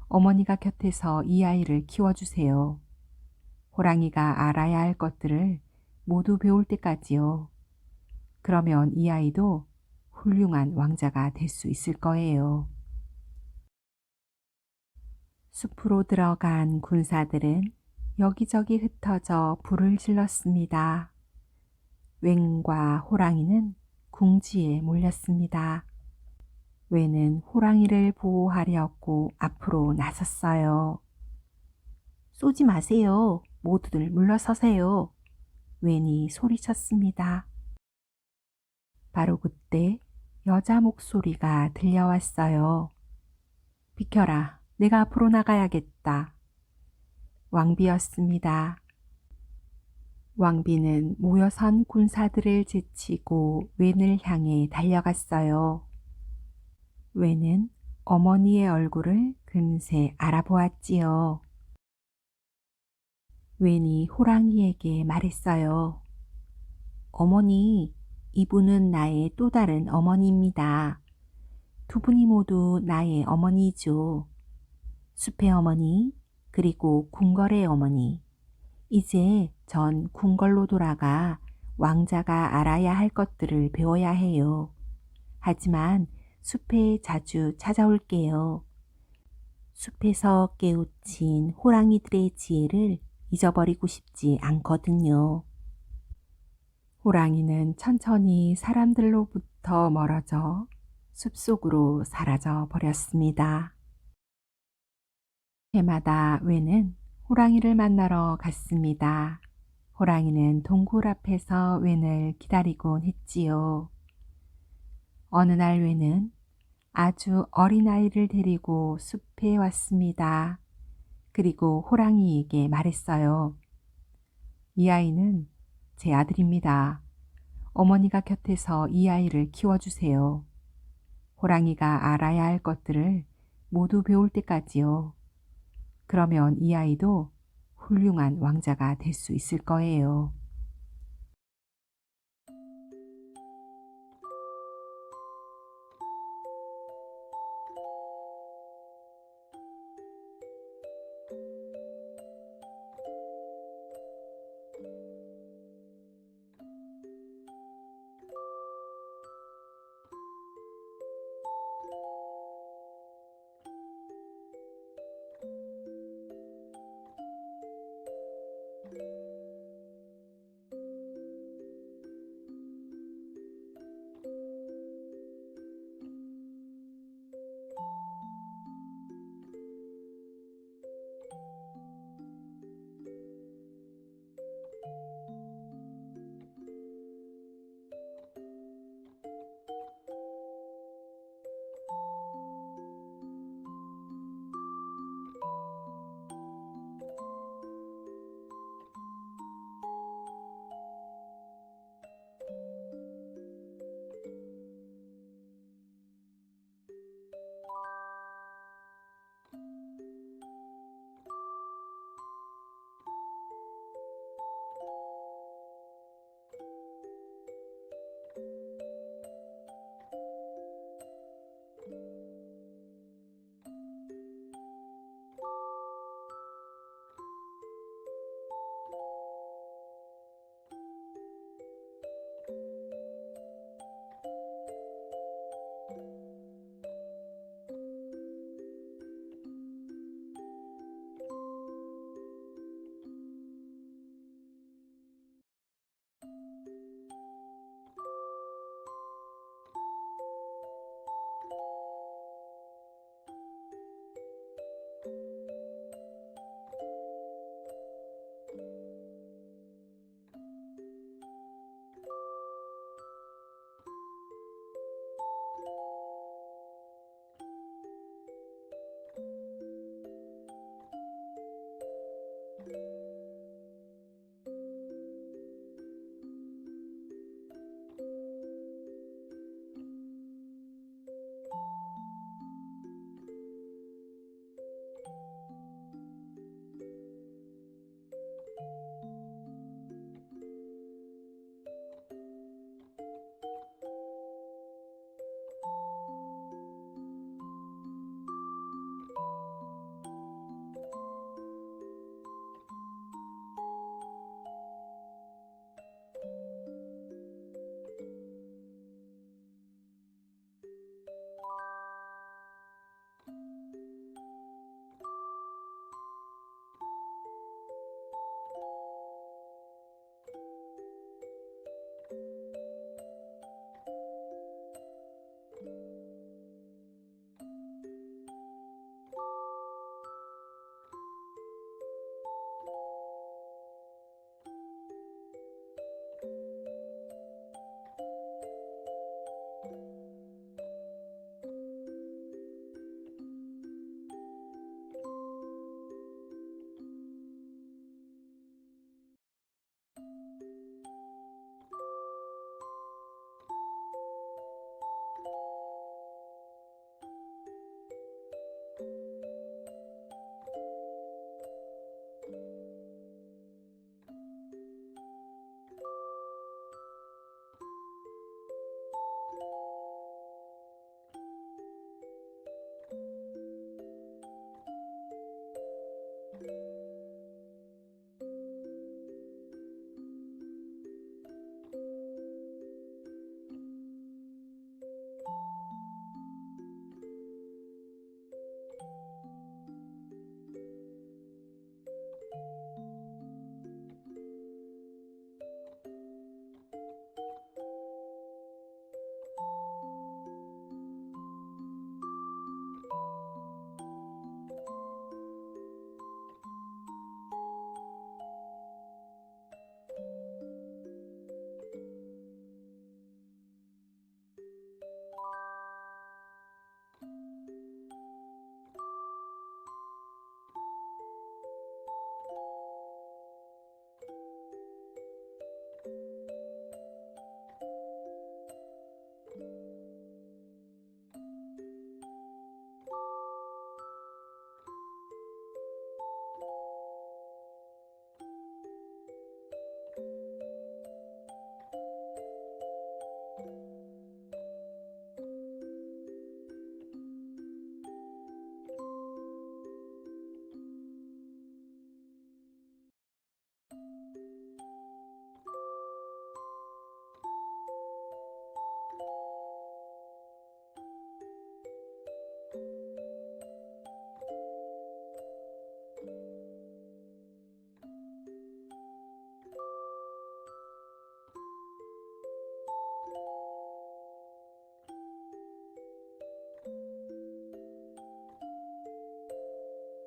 어머니가 곁에서 이 아이를 키워주세요. 호랑이가 알아야 할 것들을 모두 배울 때까지요. 그러면 이 아이도 훌륭한 왕자가 될 수 있을 거예요. 숲으로 들어간 군사들은 여기저기 흩어져 불을 질렀습니다. 웽과 호랑이는 궁지에 몰렸습니다. 웽은 호랑이를 보호하려고 앞으로 나섰어요. 쏘지 마세요. 모두들 물러서세요. 웽이 소리쳤습니다. 바로 그때 여자 목소리가 들려왔어요. 비켜라, 내가 앞으로 나가야겠다. 왕비였습니다. 왕비는 모여선 군사들을 제치고 웽을 향해 달려갔어요. 웽은 어머니의 얼굴을 금세 알아보았지요. 웽이 호랑이에게 말했어요. 어머니, 이분은 나의 또 다른 어머니입니다. 두 분이 모두 나의 어머니죠. 숲의 어머니, 그리고 궁궐의 어머니. 이제 전 궁궐로 돌아가 왕자가 알아야 할 것들을 배워야 해요. 하지만 숲에 자주 찾아올게요. 숲에서 깨우친 호랑이들의 지혜를 잊어버리고 싶지 않거든요. 호랑이는 천천히 사람들로부터 멀어져 숲속으로 사라져 버렸습니다. 해마다 웽은 호랑이를 만나러 갔습니다. 호랑이는 동굴 앞에서 웽을 기다리곤 했지요. 어느 날 웽은 아주 어린아이를 데리고 숲에 왔습니다. 그리고 호랑이에게 말했어요. 이 아이는 제 아들입니다. 어머니가 곁에서 이 아이를 키워주세요. 호랑이가 알아야 할 것들을 모두 배울 때까지요. 그러면 이 아이도 훌륭한 왕자가 될 수 있을 거예요. thank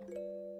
you